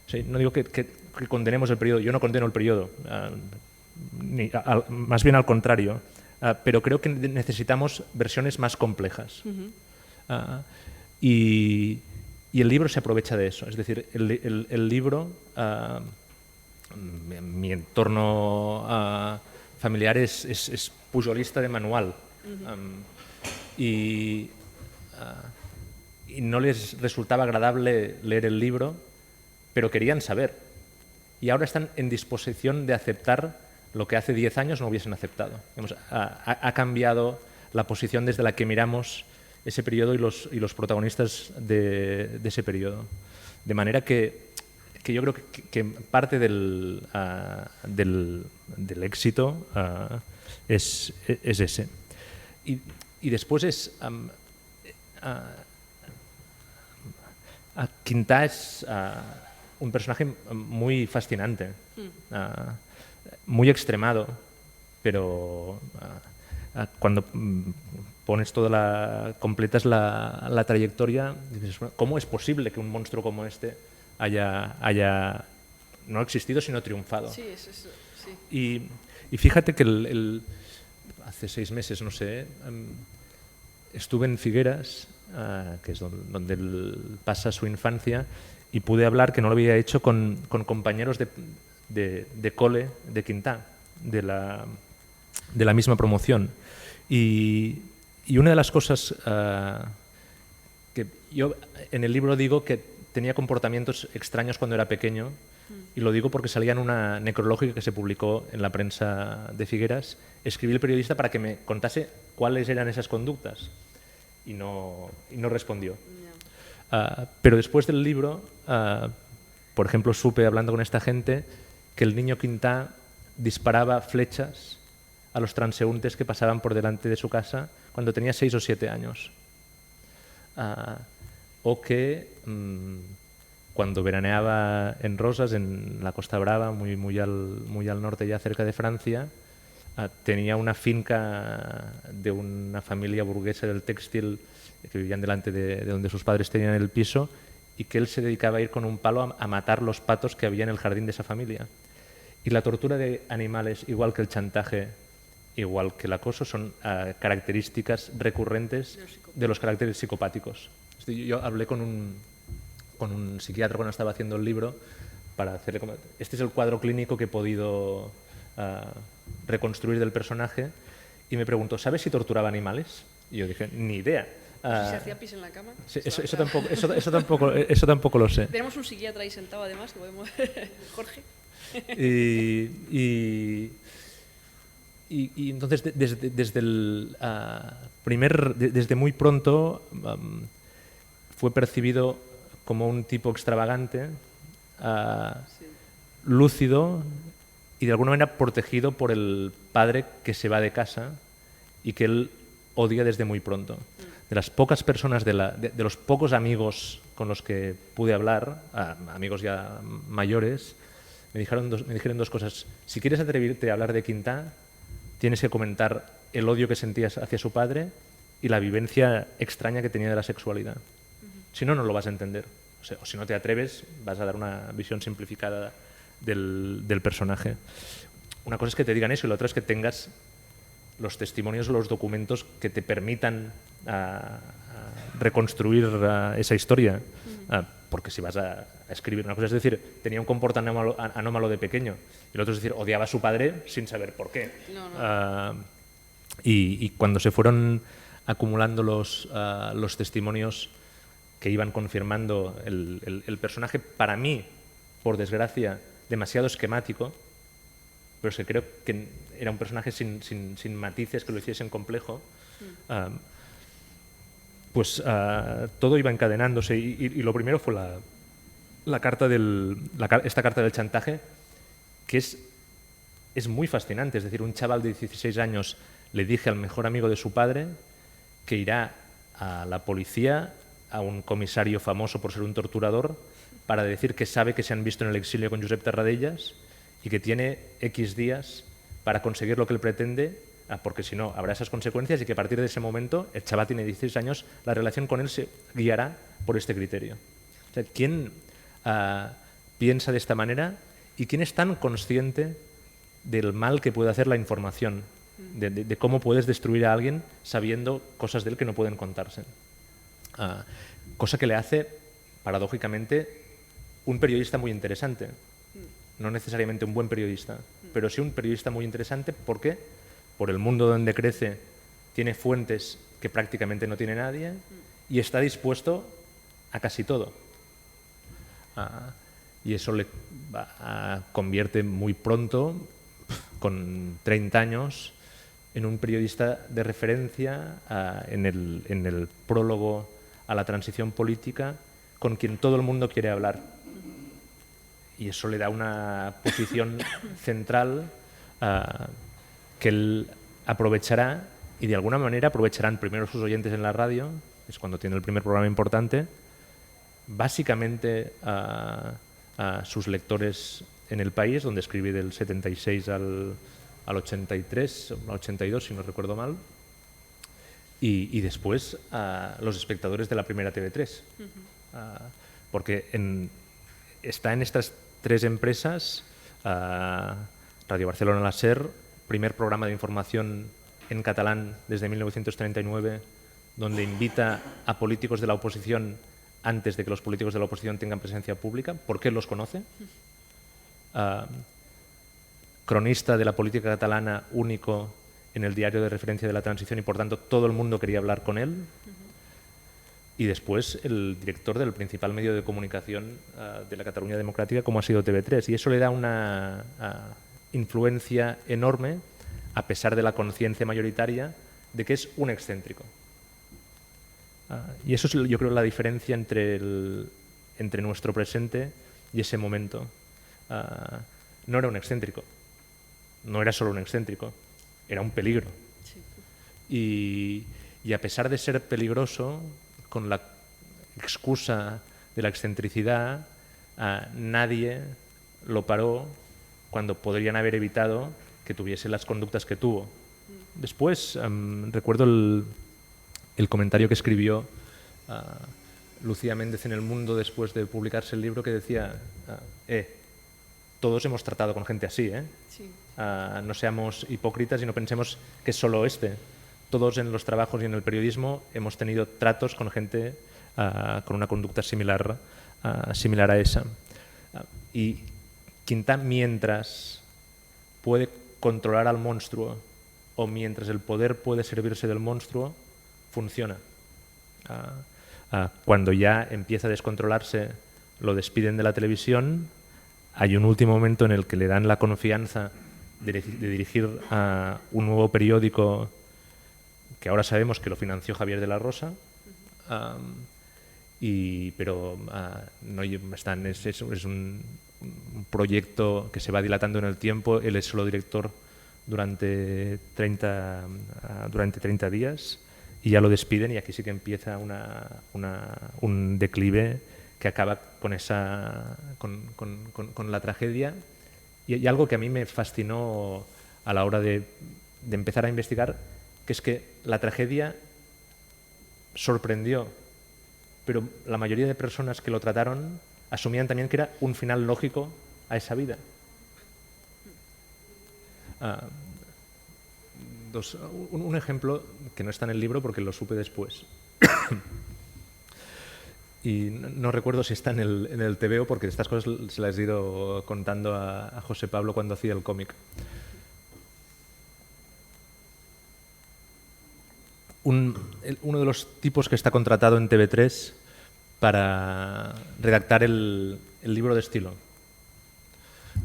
Sí, no digo que condenemos el periodo, yo no condeno el periodo, más bien al contrario, pero creo que necesitamos versiones más complejas. Y el libro se aprovecha de eso, es decir, el libro, mi entorno familiar es pujolista de manual, y no les resultaba agradable leer el libro pero querían saber. Y ahora están en disposición de aceptar lo que hace 10 años no hubiesen aceptado. Ha cambiado la posición desde la que miramos ese periodo y los protagonistas de ese periodo. De manera que yo creo que parte del éxito es ese. Y después es... Quintà es un personaje muy fascinante, muy extremado, pero cuando completas la trayectoria, dices, ¿cómo es posible que un monstruo como este haya no existido sino triunfado? Sí, es eso, sí. Y fíjate que hace 6 meses, no sé, estuve en Figueras, que es donde él pasa su infancia, y pude hablar, que no lo había hecho, con compañeros de cole de Quintà, de la misma promoción. Y una de las cosas que yo en el libro digo que tenía comportamientos extraños cuando era pequeño, y lo digo porque salía en una necrológica que se publicó en la prensa de Figueras. Escribí al periodista para que me contase cuáles eran esas conductas y no respondió. Pero después del libro, por ejemplo, supe, hablando con esta gente, que el niño Quintà disparaba flechas a los transeúntes que pasaban por delante de su casa cuando tenía 6 o 7 años. O que cuando veraneaba en Rosas, en la Costa Brava, muy al norte, ya cerca de Francia, tenía una finca de una familia burguesa del textil que vivían delante de donde sus padres tenían el piso, y que él se dedicaba a ir con un palo a matar los patos que había en el jardín de esa familia. Y la tortura de animales, igual que el chantaje, igual que el acoso, son características recurrentes de los caracteres psicopáticos. Yo hablé con un psiquiatra cuando estaba haciendo el libro para hacerle como... Este es el cuadro clínico que he podido reconstruir del personaje, y me preguntó, ¿sabes si torturaba animales? Y yo dije, ni idea. ¿Se hacía pis en la cama? Sí, eso tampoco lo sé. Tenemos un psiquiatra ahí sentado, además, que podemos... Jorge. Y entonces desde muy pronto fue percibido como un tipo extravagante, lúcido y de alguna manera protegido por el padre que se va de casa y que él odia desde muy pronto. De las pocas personas, de los pocos amigos con los que pude hablar, amigos ya mayores, me dijeron dos cosas. Si quieres atrevirte a hablar de Quintà, tienes que comentar el odio que sentías hacia su padre y la vivencia extraña que tenía de la sexualidad. Si no, no lo vas a entender. O si no te atreves, vas a dar una visión simplificada del personaje. Una cosa es que te digan eso, y la otra es que tengas los testimonios o los documentos que te permitan reconstruir esa historia. Porque si vas a escribir una cosa, es decir, tenía un comportamiento anómalo de pequeño, y el otro es decir, odiaba a su padre sin saber por qué. Y cuando se fueron acumulando los testimonios que iban confirmando el personaje, para mí, por desgracia, demasiado esquemático, pero es que creo que era un personaje sin matices que lo hiciesen complejo, pues todo iba encadenándose, y lo primero fue esta carta del chantaje, que es muy fascinante. Es decir, un chaval de 16 años le dije al mejor amigo de su padre que irá a la policía, a un comisario famoso por ser un torturador, para decir que sabe que se han visto en el exilio con Josep Tarradellas y que tiene X días para conseguir lo que él pretende, porque si no habrá esas consecuencias, y que a partir de ese momento, el chaval tiene 16 años, la relación con él se guiará por este criterio. O sea, ¿quién piensa de esta manera y quién es tan consciente del mal que puede hacer la información, de cómo puedes destruir a alguien sabiendo cosas de él que no pueden contarse? Cosa que le hace, paradójicamente, un periodista muy interesante. No necesariamente un buen periodista, pero sí un periodista muy interesante. ¿Por qué? Por el mundo donde crece, tiene fuentes que prácticamente no tiene nadie, y está dispuesto a casi todo. y eso le convierte muy pronto, con 30 años, en un periodista de referencia en el prólogo a la transición política, con quien todo el mundo quiere hablar. Y eso le da una posición central que él aprovechará, y de alguna manera aprovecharán primero sus oyentes en la radio, es cuando tiene el primer programa importante, básicamente a sus lectores en El País, donde escribí del 76 al 83, al 82, si no recuerdo mal, y después a los espectadores de la primera TV3. Porque está en estas tres empresas, Radio Barcelona La SER, primer programa de información en catalán desde 1939, donde invita a políticos de la oposición antes de que los políticos de la oposición tengan presencia pública, porque él los conoce. Cronista de la política catalana, único en el diario de referencia de la transición, y por tanto todo el mundo quería hablar con él. Y después el director del principal medio de comunicación de la Cataluña Democrática, como ha sido TV3. Y eso le da una influencia enorme, a pesar de la conciencia mayoritaria de que es un excéntrico. Y eso es, yo creo, la diferencia entre nuestro presente y ese momento. No era un excéntrico, no era solo un excéntrico, era un peligro. Sí. Y a pesar de ser peligroso, con la excusa de la excentricidad, nadie lo paró cuando podrían haber evitado que tuviese las conductas que tuvo. Después, recuerdo el comentario que escribió Lucía Méndez en El Mundo después de publicarse el libro, que decía, todos hemos tratado con gente así, sí. No seamos hipócritas y no pensemos que es solo este. Todos en los trabajos y en el periodismo hemos tenido tratos con gente con una conducta similar a esa. Y Quintà, mientras puede controlar al monstruo o mientras el poder puede servirse del monstruo, funciona. Cuando ya empieza a descontrolarse, lo despiden de la televisión. Hay un último momento en el que le dan la confianza de dirigir un nuevo periódico que ahora sabemos que lo financió Javier de la Rosa, pero no están, es un proyecto que se va dilatando en el tiempo. Él es solo director durante 30 días y ya lo despiden, y aquí sí que empieza un declive que acaba con la tragedia. Y algo que a mí me fascinó a la hora de empezar a investigar, que es que la tragedia sorprendió, pero la mayoría de personas que lo trataron asumían también que era un final lógico a esa vida. Un ejemplo que no está en el libro porque lo supe después. Y no recuerdo si está en el TVO, porque estas cosas se las he ido contando a José Pablo cuando hacía el cómic. Uno de los tipos que está contratado en TV3 para redactar el libro de estilo,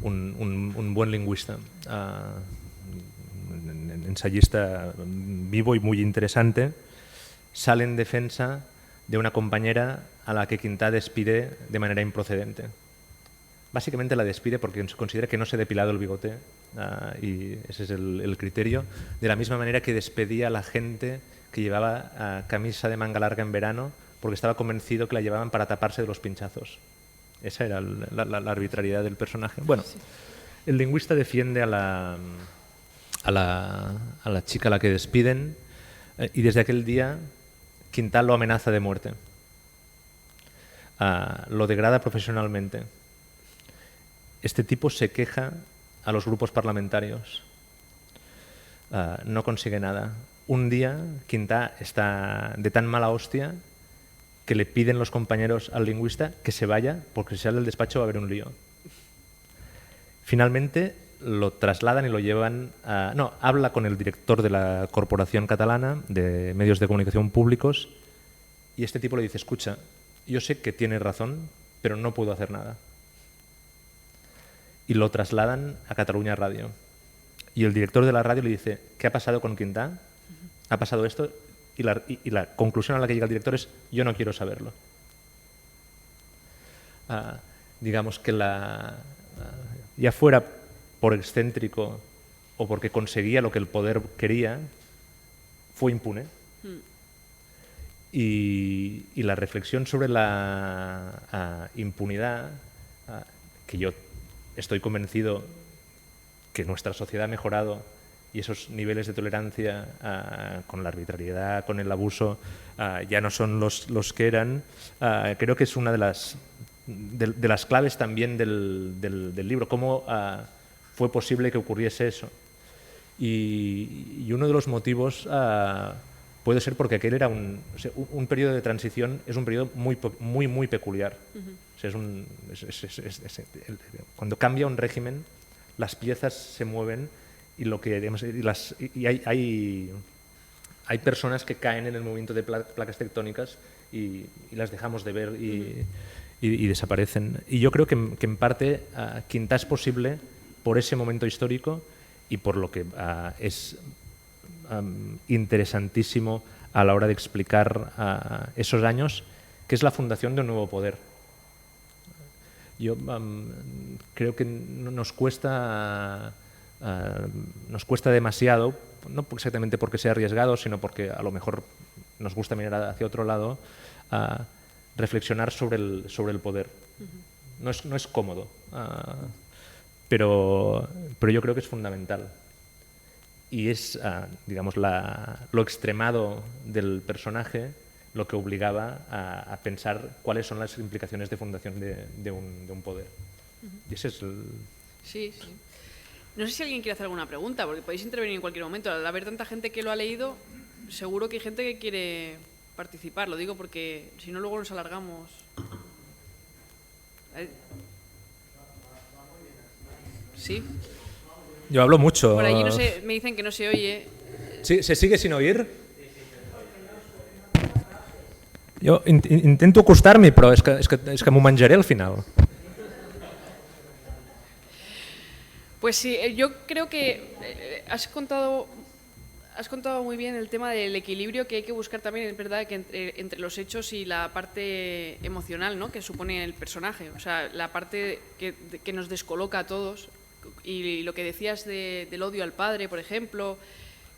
un buen lingüista, ensayista vivo y muy interesante, sale en defensa de una compañera a la que Quintà despide de manera improcedente. Básicamente la despide porque considera que no se ha depilado el bigote, y ese es el criterio, de la misma manera que despedía a la gente que llevaba camisa de manga larga en verano porque estaba convencido que la llevaban para taparse de los pinchazos. Esa era la arbitrariedad del personaje. Bueno, sí. El lingüista defiende a la chica a la que despiden, y desde aquel día Quintà lo amenaza de muerte. Lo degrada profesionalmente. Este tipo se queja a los grupos parlamentarios. No consigue nada. Un día Quintà está de tan mala hostia que le piden los compañeros al lingüista que se vaya, porque si sale del despacho va a haber un lío. Finalmente lo trasladan y lo llevan habla con el director de la Corporación Catalana de Medios de Comunicación Públicos, y este tipo le dice: escucha, yo sé que tienes razón, pero no puedo hacer nada. y lo trasladan a Cataluña Radio. Y el director de la radio le dice, ¿qué ha pasado con Quintà? ¿Ha pasado esto? Y la conclusión a la que llega el director es, yo no quiero saberlo. Digamos que ya fuera por excéntrico o porque conseguía lo que el poder quería, fue impune. Y la reflexión sobre la impunidad, que yo estoy convencido que nuestra sociedad ha mejorado y esos niveles de tolerancia con la arbitrariedad, con el abuso, ya no son los que eran, creo que es una de las claves también del libro, cómo fue posible que ocurriese eso. Y uno de los motivos puede ser porque aquel era un periodo de transición, es un periodo muy peculiar. O sea, cuando cambia un régimen, las piezas se mueven y hay personas que caen en el movimiento de placas tectónicas y las dejamos de ver y desaparecen. Y yo creo que en parte Quintà es posible por ese momento histórico y por lo que es interesantísimo a la hora de explicar esos años, que es la fundación de un nuevo poder. Yo creo que nos cuesta demasiado, no exactamente porque sea arriesgado, sino porque a lo mejor nos gusta mirar hacia otro lado, reflexionar sobre el poder. No es cómodo, pero yo creo que es fundamental. Y es, digamos, lo extremado del personaje lo que obligaba a pensar cuáles son las implicaciones de fundación de un poder. Y ese es el... Sí. No sé si alguien quiere hacer alguna pregunta, porque podéis intervenir en cualquier momento. Al haber tanta gente que lo ha leído, seguro que hay gente que quiere participar. Lo digo porque si no, luego nos alargamos. Sí. Yo hablo mucho. Por allí no sé, me dicen que no se oye. ¿Sí? ¿Se sigue sin oír? Jo intento acostar-m'hi, però és que m'ho menjaré al final. Pues sí, yo creo que has contado muy bien el tema del equilibrio que hay que buscar también, es verdad, que entre los hechos y la parte emocional, ¿no?, que supone el personaje, o sea, la parte que nos descoloca a todos. Y lo que decías del odio al padre, por ejemplo,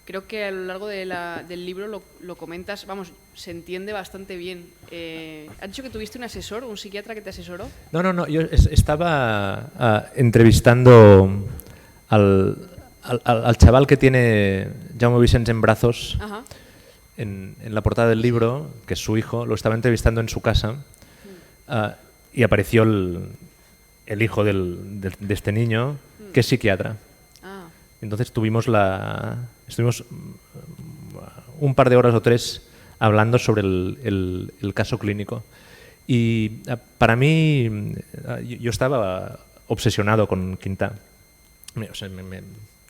creo que a lo largo del libro lo comentas, vamos, se entiende bastante bien. ¿Has dicho que tuviste un asesor, un psiquiatra que te asesoró? No, yo estaba entrevistando al chaval que tiene Jaume Vicens en brazos. Ajá. En la portada del libro, que es su hijo, lo estaba entrevistando en su casa y apareció el hijo de este niño, que es psiquiatra. Entonces estuvimos un par de horas o tres hablando sobre el caso clínico. Y para mí, yo estaba obsesionado con Quintà. O sea,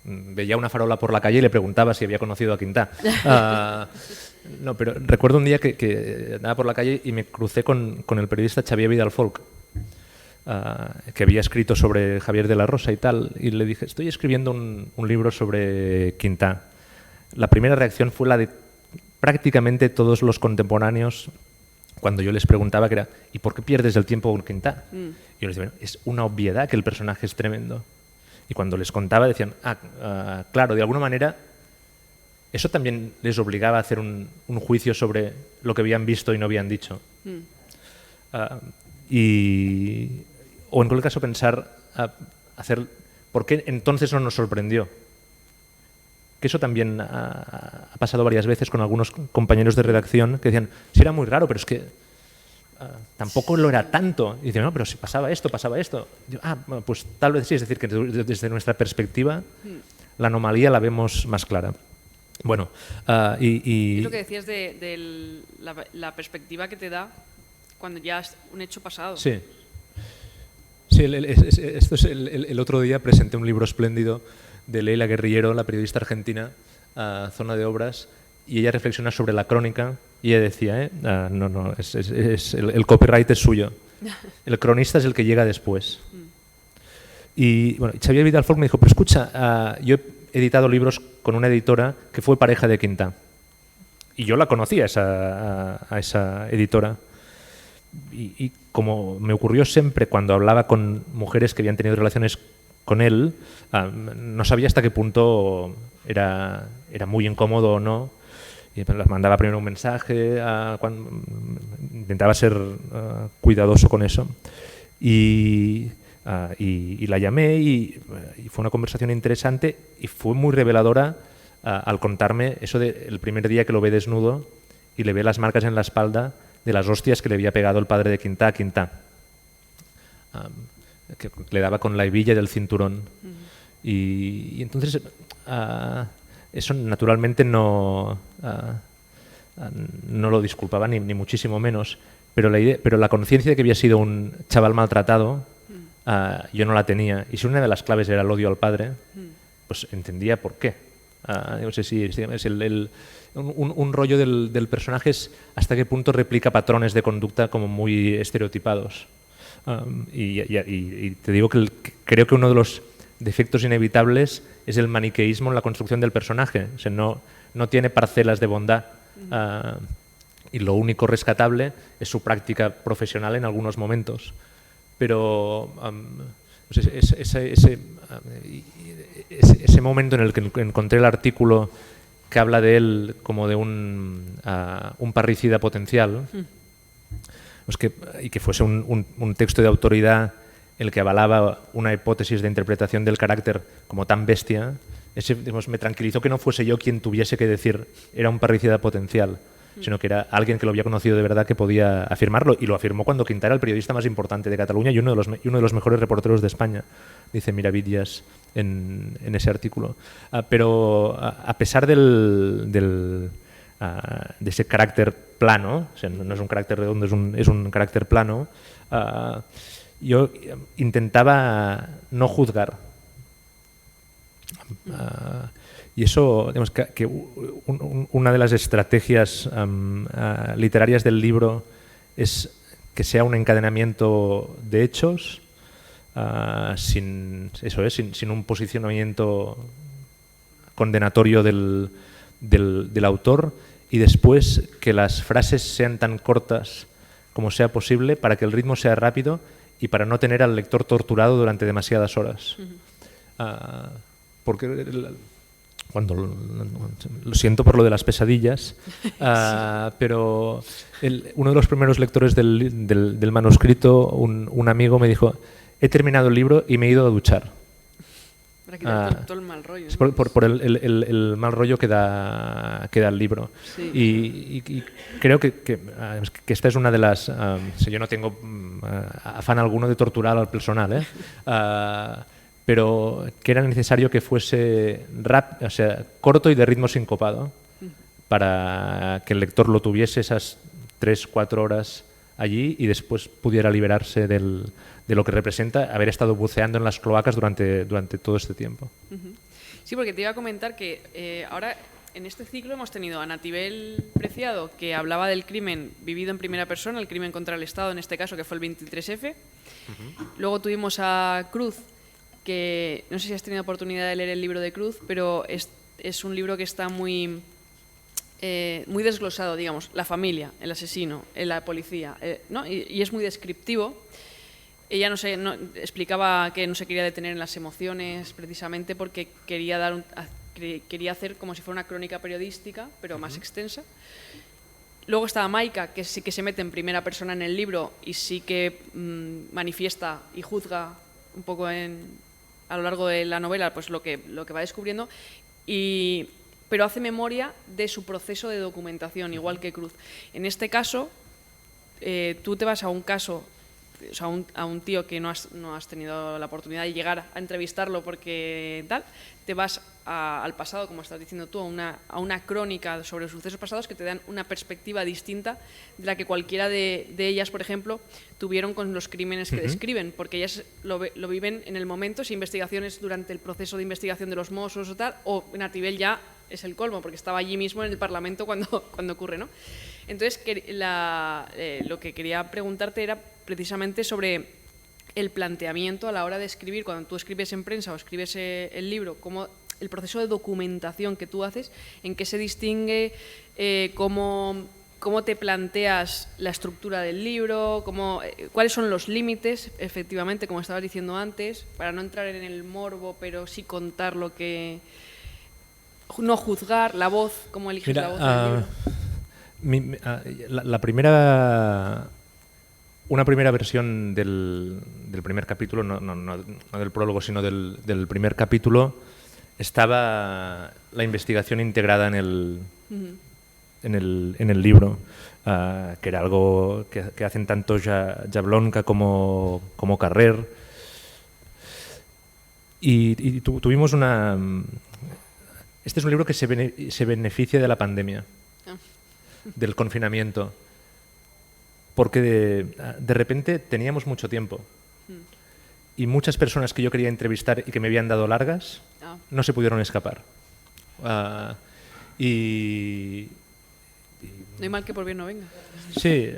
veía una farola por la calle y le preguntaba si había conocido a Quintà. No, pero recuerdo un día que andaba por la calle y me crucé con el periodista Xavier Vidal-Folk, que había escrito sobre Javier de la Rosa y tal, y le dije, estoy escribiendo un libro sobre Quintà. La primera reacción fue la de prácticamente todos los contemporáneos cuando yo les preguntaba, que era, ¿y por qué pierdes el tiempo con Quintà? Y yo les decía, bueno, es una obviedad que el personaje es tremendo. Y cuando les contaba decían, claro, de alguna manera eso también les obligaba a hacer un juicio sobre lo que habían visto y no habían dicho. O en cualquier caso pensar, ¿por qué entonces no nos sorprendió? Que eso también ha pasado varias veces con algunos compañeros de redacción que decían, sí, era muy raro, pero es que tampoco lo era tanto. Y dicen, no, pero si pasaba esto. Yo, pues tal vez sí, es decir, que desde nuestra perspectiva la anomalía la vemos más clara. Bueno, Es lo que decías de la perspectiva que te da cuando ya es un hecho pasado. Sí. Sí, esto es el otro día presenté un libro espléndido de Leila Guerrillero, la periodista argentina, Zona de Obras, y ella reflexiona sobre la crónica y ella decía, el copyright es suyo, el cronista es el que llega después. Y bueno, Xavier Vidal Folk me dijo, pero escucha, yo he editado libros con una editora que fue pareja de Quintá. Y yo la conocía a esa editora. Y como me ocurrió siempre cuando hablaba con mujeres que habían tenido relaciones con él, no sabía hasta qué punto era muy incómodo o no. Y les mandaba primero un mensaje, intentaba ser cuidadoso con eso. Y la llamé y fue una conversación interesante y fue muy reveladora al contarme eso del primer día que lo ve desnudo y le ve las marcas en la espalda de las hostias que le había pegado el padre de Quintá a Quintá, que le daba con la hebilla del cinturón. Y entonces eso naturalmente no lo disculpaba ni muchísimo menos, pero la conciencia de que había sido un chaval maltratado yo no la tenía. Y si una de las claves era el odio al padre, pues entendía por qué. No sé si es un rollo del personaje es hasta qué punto replica patrones de conducta como muy estereotipados. Y te digo que creo que uno de los defectos inevitables es el maniqueísmo en la construcción del personaje. O sea, no tiene parcelas de bondad. Y lo único rescatable es su práctica profesional en algunos momentos. Pero ese momento en el que encontré el artículo que habla de él como de un parricida potencial, y que fuese un texto de autoridad el que avalaba una hipótesis de interpretación del carácter como tan bestia, me tranquilizó que no fuese yo quien tuviese que decir era un parricida potencial, sino que era alguien que lo había conocido de verdad que podía afirmarlo, y lo afirmó cuando Quintá era el periodista más importante de Cataluña y uno de los mejores reporteros de España, dice Miravitlles en ese artículo. Pero a pesar de ese carácter plano, o sea, no es un carácter redondo, es un carácter plano, yo intentaba no juzgar. Y eso, digamos, que una de las estrategias literarias del libro es que sea un encadenamiento de hechos sin un posicionamiento condenatorio del autor, y después que las frases sean tan cortas como sea posible para que el ritmo sea rápido y para no tener al lector torturado durante demasiadas horas. Porque lo siento por lo de las pesadillas, pero uno de los primeros lectores del manuscrito, un amigo me dijo, he terminado el libro y me he ido a duchar. Para quitar todo el mal rollo. ¿No? Por el mal rollo que da el libro. Sí. Y creo que esta es una de las... yo no tengo afán alguno de torturar al personal, pero que era necesario que fuese corto y de ritmo sincopado para que el lector lo tuviese esas 3-4 horas allí y después pudiera liberarse de lo que representa haber estado buceando en las cloacas durante todo este tiempo. Sí, porque te iba a comentar que ahora en este ciclo hemos tenido a Natibel Preciado, que hablaba del crimen vivido en primera persona, el crimen contra el Estado, en este caso, que fue el 23F. Luego tuvimos a Cruz, que no sé si has tenido oportunidad de leer el libro de Cruz, pero es un libro que está muy desglosado, digamos, la familia, el asesino, la policía, ¿no? y es muy descriptivo. Ella explicaba que no se quería detener en las emociones precisamente porque quería hacer como si fuera una crónica periodística, pero más extensa. Luego estaba Maika, que sí que se mete en primera persona en el libro y sí que manifiesta y juzga un poco a lo largo de la novela pues lo que va descubriendo, pero hace memoria de su proceso de documentación, igual que Cruz. En este caso, tú te vas a un caso, o sea, a un tío que no has tenido la oportunidad de llegar a entrevistarlo porque tal, te vas al pasado, como estás diciendo tú, a una crónica sobre sucesos pasados que te dan una perspectiva distinta de la que cualquiera de ellas, por ejemplo, tuvieron con los crímenes que describen, porque ellas lo viven en el momento, si investigaciones durante el proceso de investigación de los Mossos o tal, o Natibel ya es el colmo, porque estaba allí mismo en el Parlamento cuando ocurre, ¿no? Entonces, lo que quería preguntarte era precisamente sobre el planteamiento a la hora de escribir, cuando tú escribes en prensa o escribes el libro, cómo el proceso de documentación que tú haces, en qué se distingue, cómo te planteas la estructura del libro, cuáles son los límites, efectivamente, como estabas diciendo antes, para no entrar en el morbo, pero sí contar lo que... No juzgar la voz, cómo eliges la voz del libro. Una primera versión del primer capítulo, no del prólogo, sino del primer capítulo, estaba la investigación integrada en el libro, que era algo que hacen tanto Jablonka como Carrer. Y tuvimos una... Este es un libro que se beneficia de la pandemia, del confinamiento, porque de repente teníamos mucho tiempo y muchas personas que yo quería entrevistar y que me habían dado largas no se pudieron escapar. Y no hay mal que por bien no venga. Sí,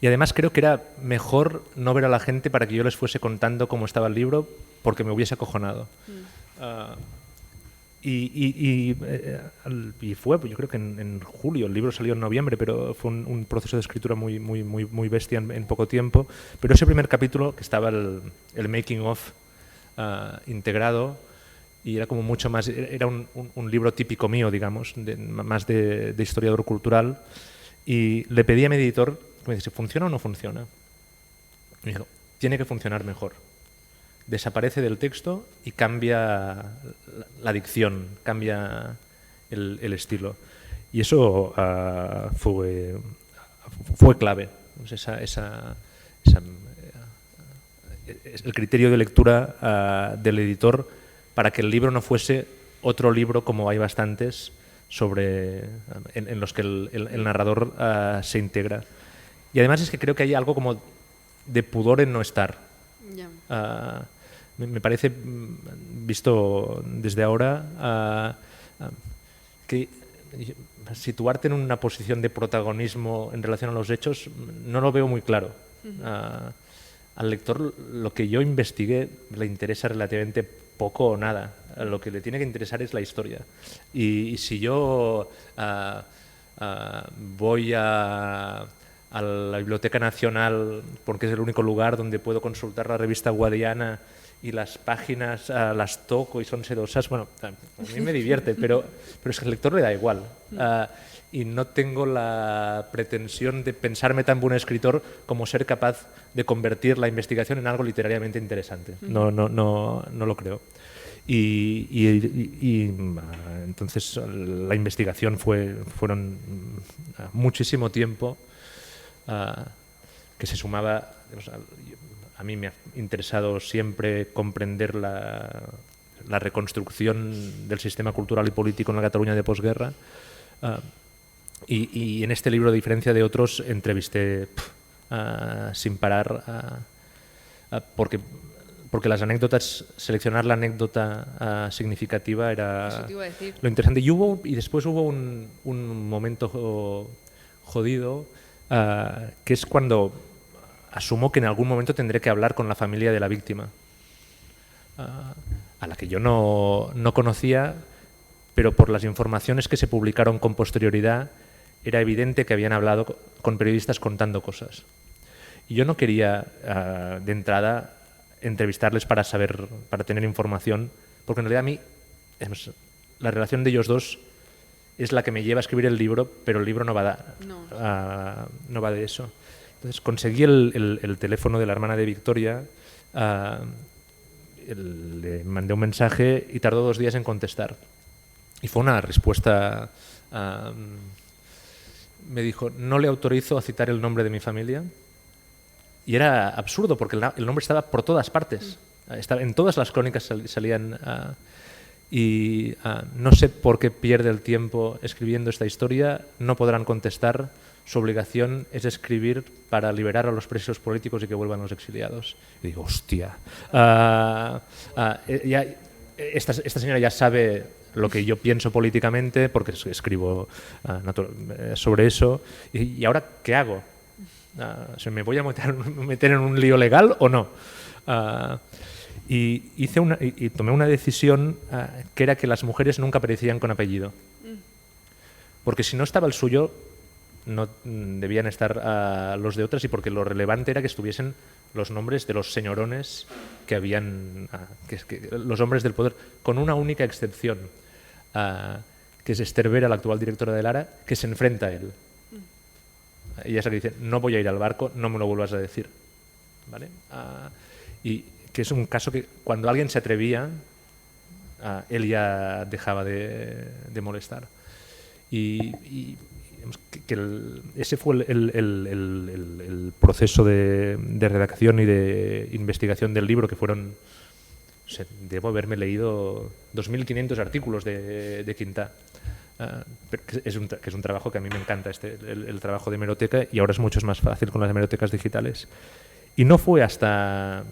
y además creo que era mejor no ver a la gente para que yo les fuese contando cómo estaba el libro, porque me hubiese acojonado. Y fue, yo creo que en julio, el libro salió en noviembre, pero fue un proceso de escritura muy bestia en poco tiempo. Pero ese primer capítulo, que estaba el making of integrado, y era como mucho más, era un libro típico mío, digamos, más de historiador cultural, y le pedí a mi editor que me dijese, ¿funciona o no funciona? Y me dijo, tiene que funcionar mejor. Desaparece del texto y cambia la dicción, cambia el estilo. Y eso fue clave. El criterio de lectura del editor para que el libro no fuese otro libro, como hay bastantes, en los que el narrador se integra. Y además es que creo que hay algo como de pudor en no estar. Me parece, visto desde ahora, que situarte en una posición de protagonismo en relación a los hechos no lo veo muy claro. Al lector lo que yo investigué le interesa relativamente poco o nada. Lo que le tiene que interesar es la historia. Y si yo voy a la Biblioteca Nacional porque es el único lugar donde puedo consultar la revista Guadiana y las páginas las toco y son sedosas, bueno, a mí me divierte, pero es que al lector le da igual. Y no tengo la pretensión de pensarme tan buen escritor como ser capaz de convertir la investigación en algo literariamente interesante. No lo creo. Y entonces la investigación fueron muchísimo tiempo que se sumaba. A mí me ha interesado siempre comprender la reconstrucción del sistema cultural y político en la Cataluña de posguerra. Y en este libro, a diferencia de otros, entrevisté sin parar, porque las anécdotas, seleccionar la anécdota significativa era lo interesante. Y después hubo un momento jodido, que es cuando asumo que en algún momento tendré que hablar con la familia de la víctima, a la que yo no conocía, pero por las informaciones que se publicaron con posterioridad era evidente que habían hablado con periodistas contando cosas. Y yo no quería, de entrada, entrevistarles para tener información, porque en realidad a mí la relación de ellos dos es la que me lleva a escribir el libro, pero el libro no va de eso. Entonces conseguí el teléfono de la hermana de Victoria, le mandé un mensaje y tardó 2 días en contestar. Y fue una respuesta... me dijo, no le autorizo a citar el nombre de mi familia. Y era absurdo porque el nombre estaba por todas partes. En todas las crónicas salían... y no sé por qué pierde el tiempo escribiendo esta historia, no podrán contestar. Su obligación es escribir para liberar a los presos políticos y que vuelvan los exiliados. Y digo, hostia. Esta señora ya sabe lo que yo pienso políticamente porque escribo sobre eso. ¿Y ahora qué hago? ¿Se me voy a meter en un lío legal o no? Y tomé una decisión que era que las mujeres nunca aparecían con apellido. Porque si no estaba el suyo, no debían estar los de otras, y porque lo relevante era que estuviesen los nombres de los señorones que habían, los hombres del poder, con una única excepción, que es Esther Vera, la actual directora de Lara, que se enfrenta a él. Ella es la que dice: no voy a ir al barco, no me lo vuelvas a decir. ¿Vale? Y que es un caso que cuando alguien se atrevía, él ya dejaba de molestar. Y ese fue el proceso de redacción y de investigación del libro, que fueron, debo haberme leído 2.500 artículos de Quintà. Que es un trabajo que a mí me encanta, el trabajo de hemeroteca, y ahora es mucho más fácil con las hemerotecas digitales. Y no fue hasta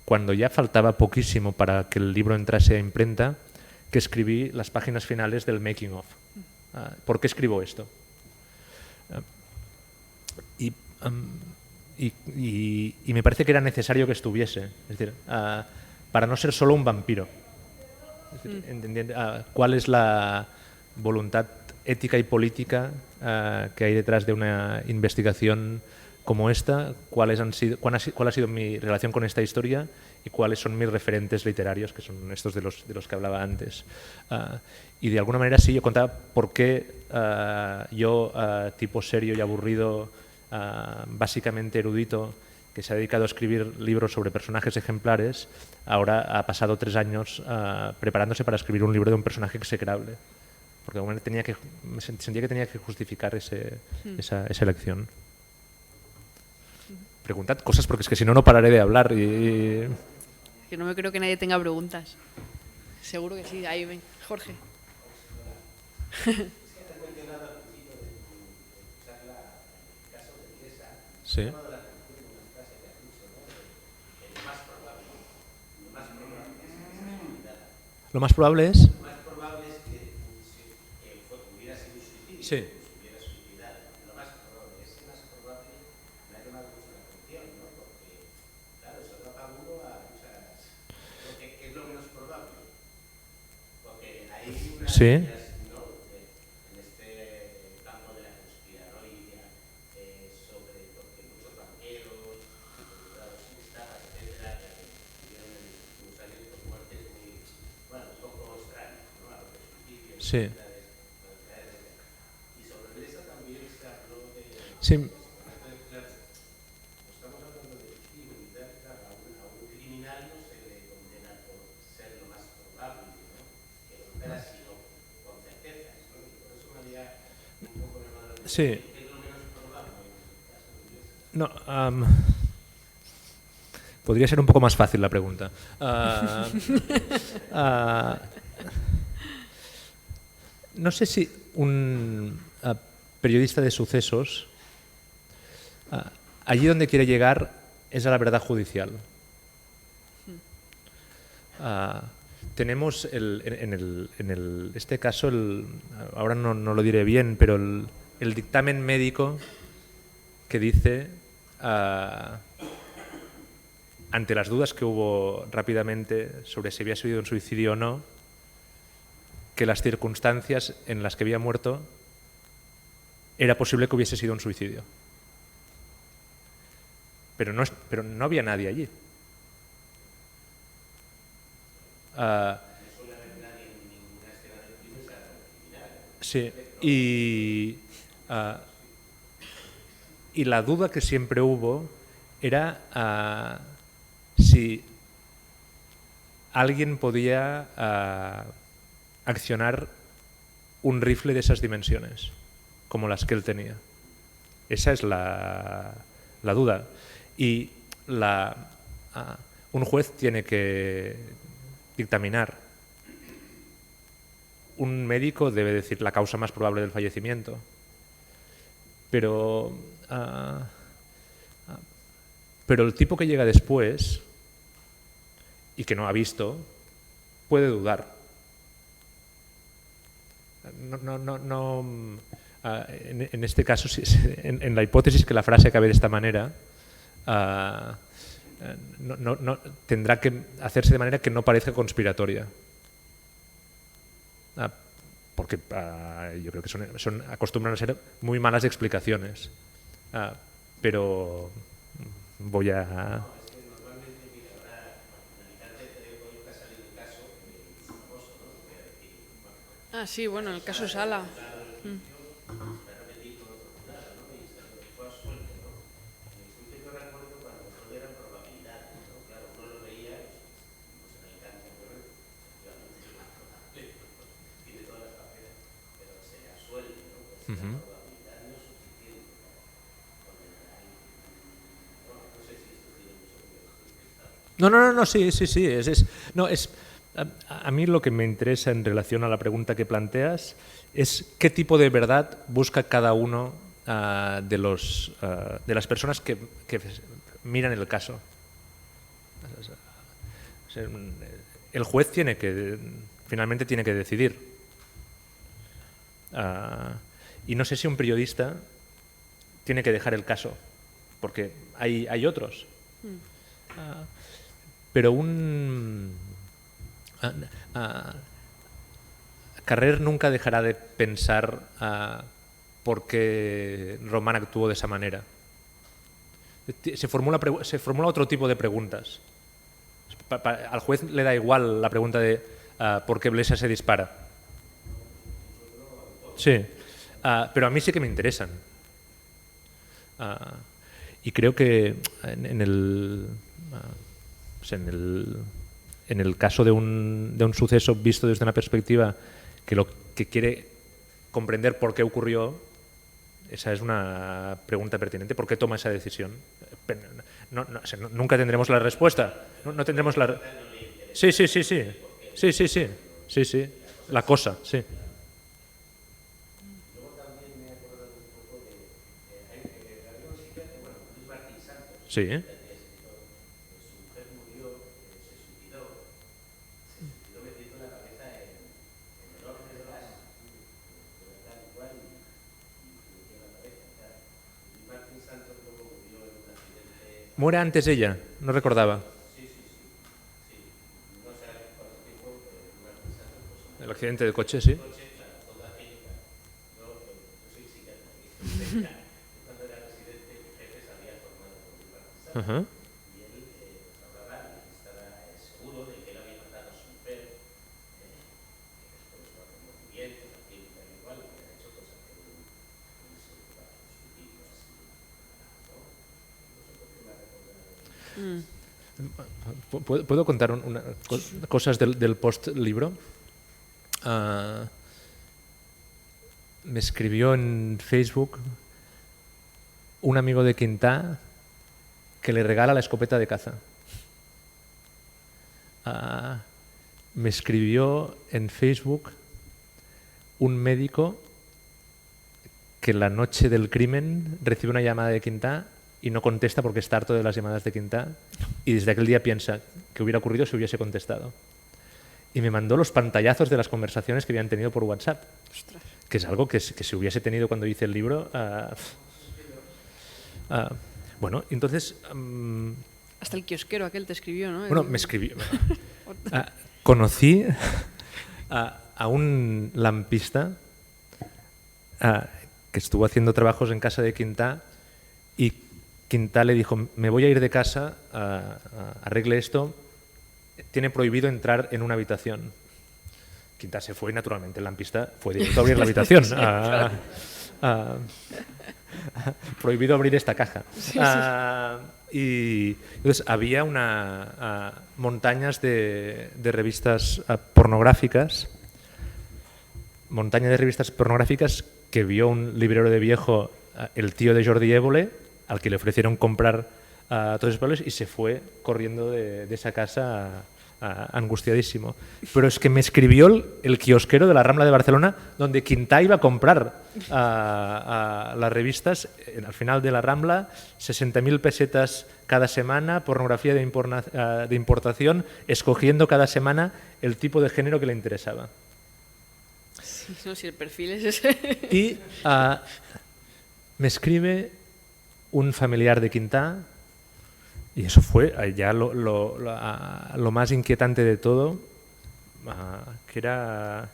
cuando ya faltaba poquísimo para que el libro entrase a imprenta que escribí las páginas finales del making of. ¿Por qué escribo esto? Y me parece que era necesario que estuviese, es decir, para no ser solo un vampiro. Es decir, cuál es la voluntad ética y política que hay detrás de una investigación como esta, cuál ha sido mi relación con esta historia y cuáles son mis referentes literarios, que son estos de los que hablaba antes. Y de alguna manera sí, yo contaba por qué yo, tipo serio y aburrido, básicamente erudito, que se ha dedicado a escribir libros sobre personajes ejemplares, ahora ha pasado 3 años preparándose para escribir un libro de un personaje execrable. Porque sentía que tenía que justificar esa elección. Preguntad cosas, porque es que si no, no pararé de hablar. Que no me creo que nadie tenga preguntas. Seguro que sí. Ahí ven, Jorge. Sí. Lo más probable es... Lo más probable es que hubiera sido suicidio. Sí. Hubiera suicidado. Lo más probable es más probable, me ha llamado mucho la atención, ¿no? Porque, claro, eso atrapa a uno a muchas... ¿Qué es lo menos probable? Porque hay unas sí. ideas, ¿no? En este campo de la conspiranoia, sobre porque muchos banqueros, involucrados en estafa, etcétera, tuvieron en los últimos años con muertes muy, bueno, un poco extrañas, ¿no? A los suicidios, Sí. y sobre eso también se habló de... Sí. Estamos hablando de criminalidad, claro, a un criminal no se le condena por ser lo más probable, ¿no? Que lo fuera, sino con certezas, ¿no? Y por eso me había un poco llamado la atención. Sí. ¿Qué es lo menos probable en el caso de Iglesias? No, podría ser un poco más fácil la pregunta. No sé si un periodista de sucesos, allí donde quiere llegar es a la verdad judicial. Tenemos en este caso, ahora no lo diré bien, pero el dictamen médico que dice, ante las dudas que hubo rápidamente sobre si había sido un suicidio o no, que las circunstancias en las que había muerto era posible que hubiese sido un suicidio. Pero no había nadie allí. Sí, y la duda que siempre hubo era si alguien podía accionar un rifle de esas dimensiones, como las que él tenía. Esa es la duda. Y un juez tiene que dictaminar. Un médico debe decir la causa más probable del fallecimiento. Pero el tipo que llega después y que no ha visto puede dudar. en este caso, en la hipótesis que la frase acabe de esta manera, tendrá que hacerse de manera que no parezca conspiratoria. Porque yo creo que acostumbran a ser muy malas explicaciones. Pero voy a... Ah, sí, bueno, el caso Sala. No, sí. A mí lo que me interesa en relación a la pregunta que planteas es qué tipo de verdad busca cada uno de las personas que miran el caso. El juez finalmente tiene que decidir. Y no sé si un periodista tiene que dejar el caso, porque hay otros. Pero Carrer nunca dejará de pensar por qué Román actuó de esa manera. Se formula otro tipo de preguntas. Al juez le da igual la pregunta de por qué Blesa se dispara. Sí, pero a mí sí que me interesan. Y creo que en el caso de un suceso visto desde una perspectiva que quiere comprender por qué ocurrió, esa es una pregunta pertinente. ¿Por qué toma esa decisión? Nunca tendremos la respuesta. No tendremos la... Sí. La cosa, sí. Sí, Muere antes ella, no recordaba. El accidente de coche, sí. Ajá. ¿Puedo contar cosas del post-libro? Me escribió en Facebook un amigo de Quintá que le regala la escopeta de caza. Me escribió en Facebook un médico que la noche del crimen recibe una llamada de Quintá y no contesta porque está harto de las llamadas de Quintá, y desde aquel día piensa qué hubiera ocurrido si hubiese contestado. Y me mandó los pantallazos de las conversaciones que habían tenido por WhatsApp. Ostras. Que es algo que si hubiese tenido cuando hice el libro... bueno, entonces... Hasta el kiosquero aquel te escribió, ¿no? Bueno, me escribió. Conocí a un lampista que estuvo haciendo trabajos en casa de Quintá, y Quintá le dijo: me voy a ir de casa, arregle esto, tiene prohibido entrar en una habitación. Quintá se fue y naturalmente el lampista fue directo a abrir la habitación. Prohibido abrir esta caja. Sí. Y entonces había montañas de revistas pornográficas, que vio un librero de viejo, el tío de Jordi Évole, al que le ofrecieron comprar todos esos papeles, y se fue corriendo de esa casa angustiadísimo. Pero es que me escribió el kiosquero de la Rambla de Barcelona, donde Quintá iba a comprar las revistas, al final de la Rambla, 60.000 pesetas cada semana, pornografía de importación, escogiendo cada semana el tipo de género que le interesaba. Sí. No, si el perfil es ese. Y me escribe un familiar de Quintá, y eso fue ya lo más inquietante de todo, que era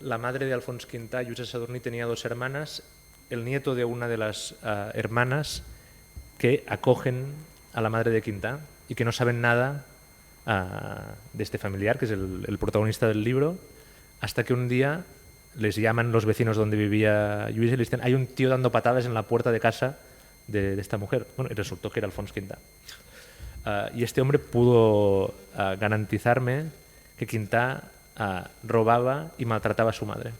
la madre de Alfons Quintá, Lluïsa Sadurní, tenía 2 hermanas, el nieto de una de las hermanas que acogen a la madre de Quintá y que no saben nada de este familiar, que es el protagonista del libro, hasta que un día les llaman los vecinos donde vivía Lluïsa y le dicen: hay un tío dando patadas en la puerta de casa de esta mujer. Bueno, y resultó que era Alfons Quintá. Y este hombre pudo garantizarme que Quintá robaba y maltrataba a su madre.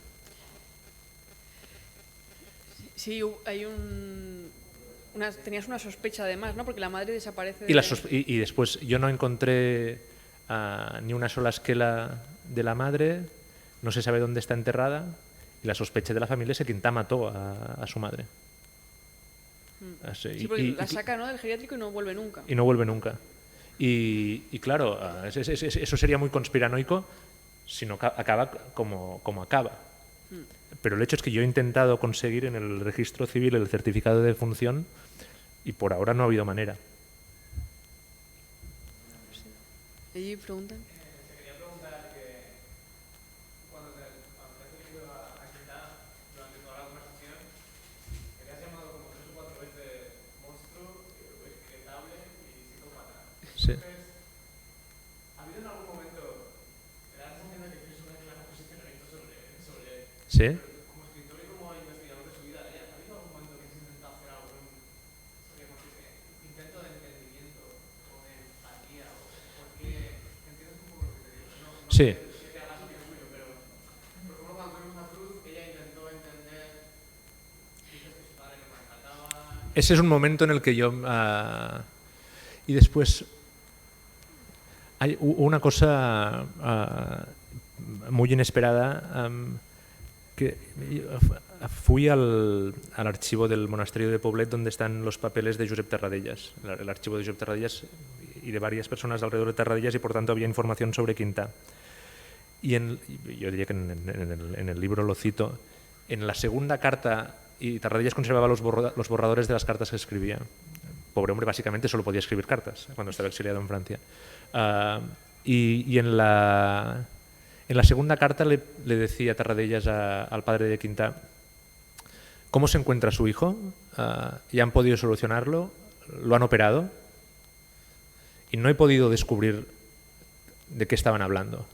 Sí, hay tenías una sospecha además, ¿no? Porque la madre desaparece. Y después yo no encontré ni una sola esquela de la madre, no se sabe dónde está enterrada, y la sospecha de la familia es que Quintá mató a su madre. Sí, porque la saca, ¿no?, del geriátrico y no vuelve nunca. Y no vuelve nunca. Y claro, eso sería muy conspiranoico si no acaba como acaba. Pero el hecho es que yo he intentado conseguir en el registro civil el certificado de defunción y por ahora no ha habido manera. ¿Allí preguntan? Te quería preguntar que cuando te has dirigido a Quintá durante toda la conversación, te has llamado como 3 o 4 veces monstruo, irrespetable y psicópata. Sí. Entonces, ¿ha habido en algún momento, te da la sensación de que tienes una clara posicionamiento sobre ¿Sí? como escritor y como investigador de su vida? ¿Ha habido algún momento que has intentado hacer algún intento de entendimiento o de empatía? Porque entiendes un poco lo que te digo. No Sí. sé que hagas lo tuyo, pero por ejemplo cuando vemos a Cruz, ella intentó entender, dices que su padre le maltrataba. Ese es un momento en el que yo... y después hay una cosa muy inesperada, que fui al archivo del monasterio de Poblet donde están los papeles de Josep Terradellas, el archivo de Josep Terradellas y de varias personas alrededor de Terradellas, y por tanto había información sobre Quintá. Y yo diría que en el libro lo cito, en la segunda carta, y Terradellas conservaba los borradores de las cartas que escribía. Pobre hombre, básicamente solo podía escribir cartas cuando estaba exiliado en Francia. Y en la segunda carta le decía Terradellas al padre de Quintá: ¿cómo se encuentra su hijo? ¿Ya han podido solucionarlo? ¿Lo han operado? Y no he podido descubrir de qué estaban hablando.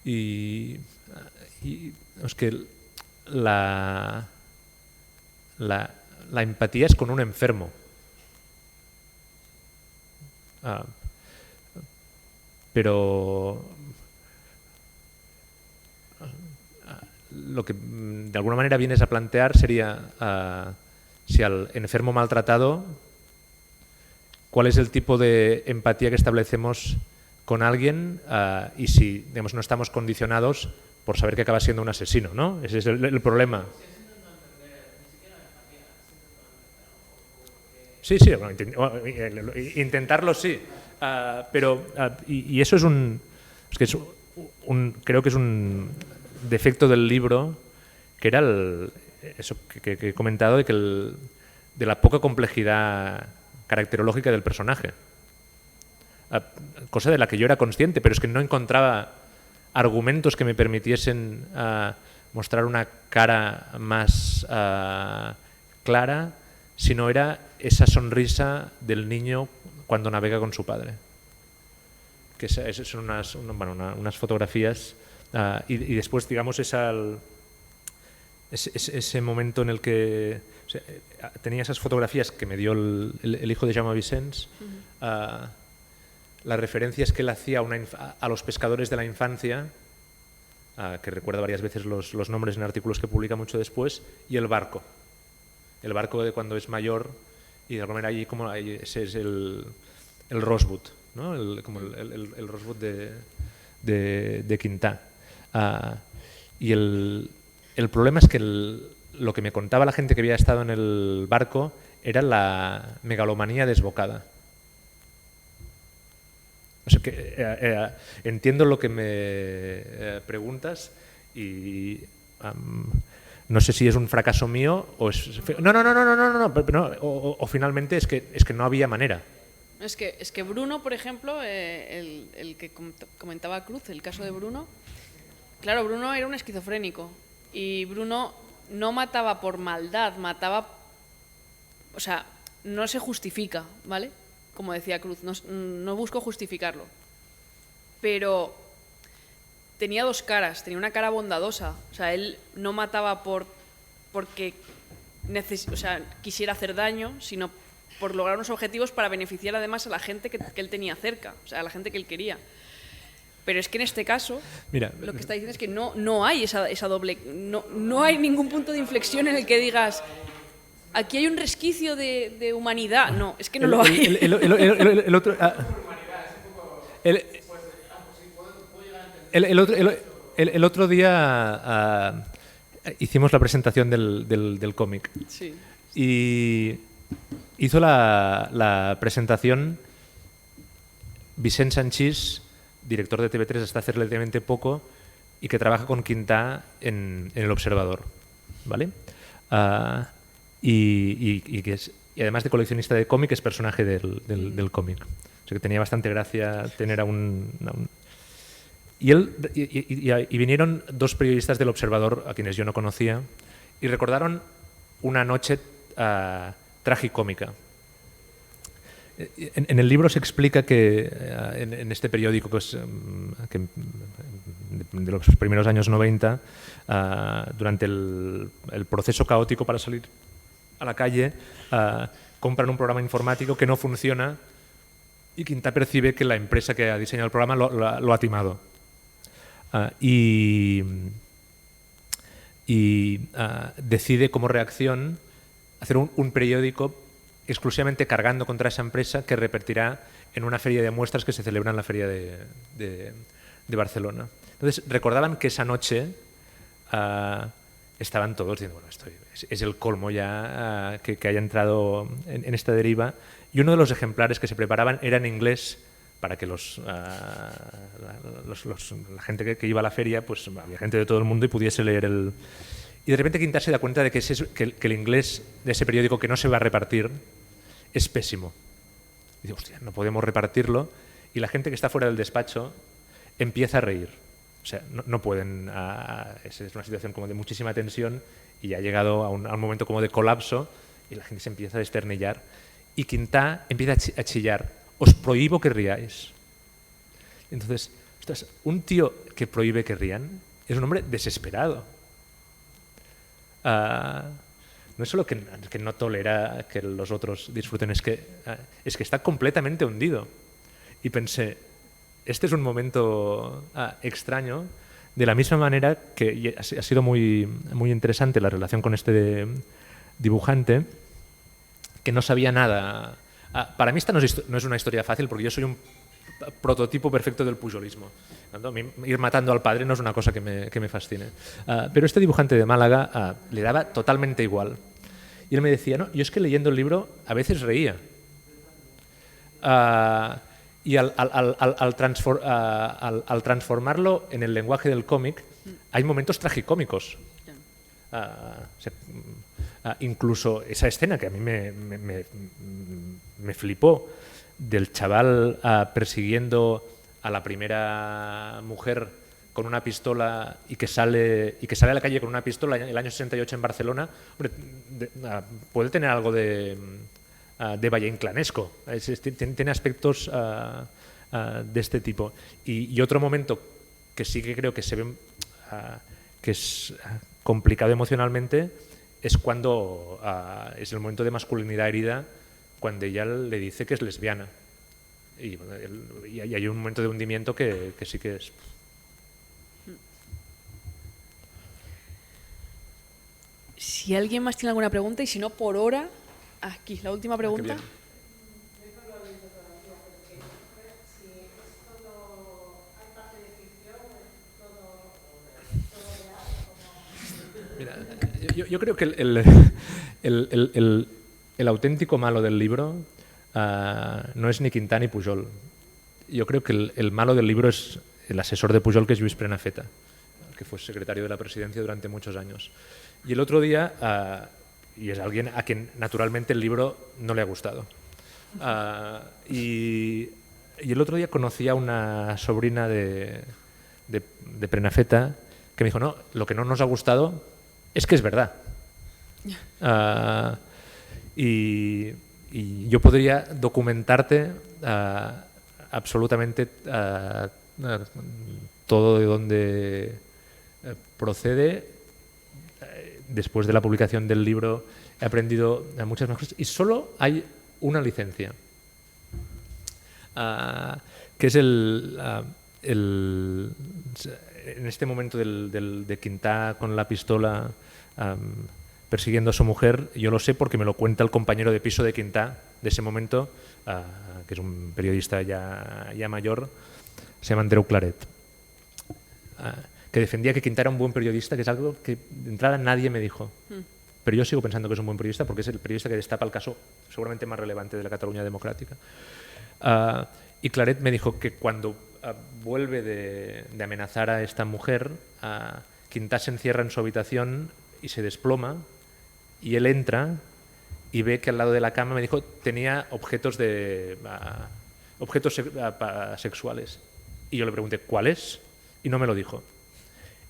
Y es que la empatía es con un enfermo. Pero lo que de alguna manera vienes a plantear sería si al enfermo maltratado, ¿cuál es el tipo de empatía que establecemos con alguien y si, digamos, no estamos condicionados por saber que acaba siendo un asesino, ¿no? Ese es el problema. Sí, bueno, intentarlo sí, pero y eso creo que es un defecto del libro, que era eso que he comentado, de la poca complejidad caracterológica del personaje. Cosa de la que yo era consciente, pero es que no encontraba argumentos que me permitiesen mostrar una cara más clara, sino era esa sonrisa del niño cuando navega con su padre. Que son unas fotografías y después, digamos, ese momento en el que tenía esas fotografías que me dio el hijo de Jaume Vicens. Las referencias que él hacía a los pescadores de la infancia, que recuerda varias veces los nombres en artículos que publica mucho después, y el barco de cuando es mayor, y de alguna manera ese es el Rosebud, ¿no? el Rosebud de Quintá. Y el problema es que lo que me contaba la gente que había estado en el barco era la megalomanía desbocada. O sea que entiendo lo que me preguntas y no sé si es un fracaso mío o es... o finalmente es que no había manera. Es que Bruno, por ejemplo, el que comentaba Cruz, el caso de Bruno, claro, Bruno era un esquizofrénico y Bruno no mataba por maldad, mataba, o sea, no se justifica, ¿vale? Como decía Cruz, no busco justificarlo, pero tenía dos caras, tenía una cara bondadosa, o sea, él no mataba porque quisiera hacer daño, sino por lograr unos objetivos para beneficiar además a la gente que él tenía cerca, o sea, a la gente que él quería. Pero es que en este caso, mira, lo que está diciendo es que no hay esa doble... No hay ningún punto de inflexión en el que digas, aquí hay un resquicio de humanidad. No, es que no lo hay. El otro... El otro día hicimos la presentación del cómic. Sí. Y hizo la presentación Vicent Sanchís, director de TV3 hasta hace relativamente poco y que trabaja con Quintà en El Observador, ¿vale? Y además de coleccionista de cómic es personaje del cómic. O sea que tenía bastante gracia tener a y vinieron dos periodistas del Observador a quienes yo no conocía y recordaron una noche tragicómica. En el libro se explica que en este periódico que de los primeros años 90, durante el proceso caótico para salir a la calle, compran un programa informático que no funciona y Quintà percibe que la empresa que ha diseñado el programa lo ha timado. Y decide como reacción hacer un periódico exclusivamente cargando contra esa empresa que repetirá en una feria de muestras que se celebra en la feria de Barcelona. Entonces recordaban que esa noche estaban todos diciendo, bueno, esto es el colmo ya que haya entrado en esta deriva, y uno de los ejemplares que se preparaban era en inglés para que la gente que iba a la feria, pues había gente de todo el mundo y pudiese leer el... Y de repente Quintà se da cuenta de que el inglés de ese periódico que no se va a repartir es pésimo. Y dice, hostia, no podemos repartirlo. Y la gente que está fuera del despacho empieza a reír. O sea, no pueden... es una situación como de muchísima tensión y ya ha llegado a un momento como de colapso y la gente se empieza a desternillar. Y Quintà empieza a chillar. Os prohíbo que riáis. Entonces, ostras, un tío que prohíbe que rían es un hombre desesperado. No es solo que no tolera que los otros disfruten, es que está completamente hundido. Y pensé, este es un momento extraño, de la misma manera que ha sido muy, muy interesante la relación con este dibujante, que no sabía nada. Para mí esta no es una historia fácil, porque yo soy un prototipo perfecto del pujolismo. Ir matando al padre no es una cosa que me fascine. Pero este dibujante de Málaga le daba totalmente igual. Y él me decía, no, yo es que leyendo el libro a veces reía. Y al transformarlo en el lenguaje del cómic, hay momentos tragicómicos. Incluso esa escena que a mí me flipó, del chaval persiguiendo a la primera mujer con una pistola y que sale a la calle con una pistola el año 68 en Barcelona, hombre, puede tener algo de Valle Inclanesco. Tiene aspectos de este tipo. Y otro momento que sí que creo que se ve que es complicado emocionalmente es cuando es el momento de masculinidad herida, cuando ella le dice que es lesbiana. Y hay un momento de hundimiento que sí que es... Si alguien más tiene alguna pregunta, y si no, por hora, aquí, la última pregunta. Mira, yo creo que el auténtico malo del libro no es ni Quintà ni Pujol, yo creo que el malo del libro es el asesor de Pujol, que es Lluís Prenafeta, que fue secretario de la presidencia durante muchos años. Y el otro día, y es alguien a quien naturalmente el libro no le ha gustado. Y el otro día conocí a una sobrina de Prenafeta que me dijo, no, lo que no nos ha gustado es que es verdad. Y yo podría documentarte absolutamente todo de dónde procede. Después de la publicación del libro he aprendido muchas más cosas y solo hay una licencia, que es en este momento de Quintà con la pistola persiguiendo a su mujer. Yo lo sé porque me lo cuenta el compañero de piso de Quintà de ese momento, que es un periodista ya mayor, se llama Andreu Claret, que defendía que Quintà era un buen periodista, que es algo que de entrada nadie me dijo. Pero yo sigo pensando que es un buen periodista porque es el periodista que destapa el caso seguramente más relevante de la Cataluña democrática. Y Claret me dijo que cuando vuelve de amenazar a esta mujer, Quintà se encierra en su habitación y se desploma, y él entra y ve que al lado de la cama, me dijo, tenía objetos sexuales. Y yo le pregunté, ¿cuáles? Y no me lo dijo.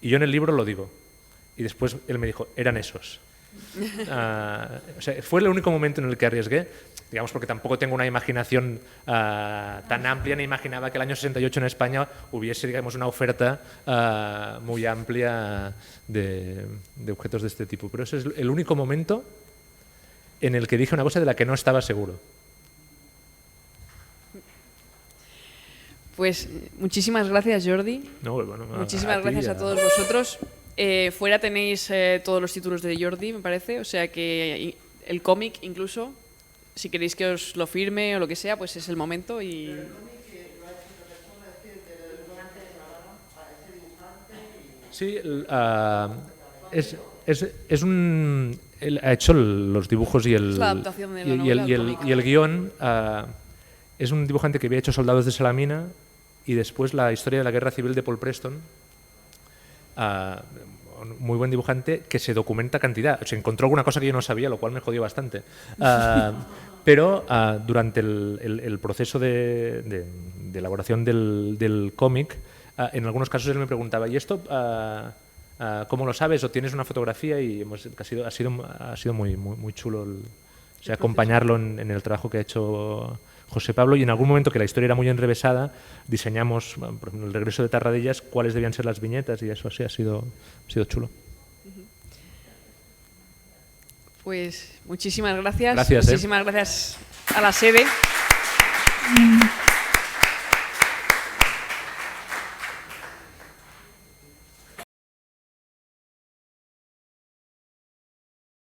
Y yo en el libro lo digo. Y después él me dijo, eran esos. O sea, fue el único momento en el que arriesgué, digamos, porque tampoco tengo una imaginación tan amplia, ni imaginaba que el año 68 en España hubiese, digamos, una oferta muy amplia de objetos de este tipo. Pero ese es el único momento en el que dije una cosa de la que no estaba seguro. Pues muchísimas gracias, Jordi. No, bueno, Muchísimas gracias a todos vosotros. Fuera tenéis todos los títulos de Jordi, me parece, o sea que el cómic incluso, si queréis que os lo firme o lo que sea, pues es el momento. Y sí, es un... Él ha hecho los dibujos y es la adaptación de la novela al cómic. Y el guión. Es un dibujante que había hecho Soldados de Salamina y después la historia de la Guerra Civil de Paul Preston. Muy buen dibujante que se documenta cantidad. O sea, encontró alguna cosa que yo no sabía, lo cual me jodió bastante. Pero durante el proceso de elaboración del cómic, en algunos casos él me preguntaba, ¿y esto cómo lo sabes? ¿O tienes una fotografía? Y ha sido muy chulo o sea, acompañarlo en el trabajo que ha hecho José Pablo, y en algún momento que la historia era muy enrevesada, diseñamos, por ejemplo, el regreso de Tarradellas, cuáles debían ser las viñetas, y eso sí ha sido chulo. Pues muchísimas gracias. Gracias. Muchísimas gracias a la sede.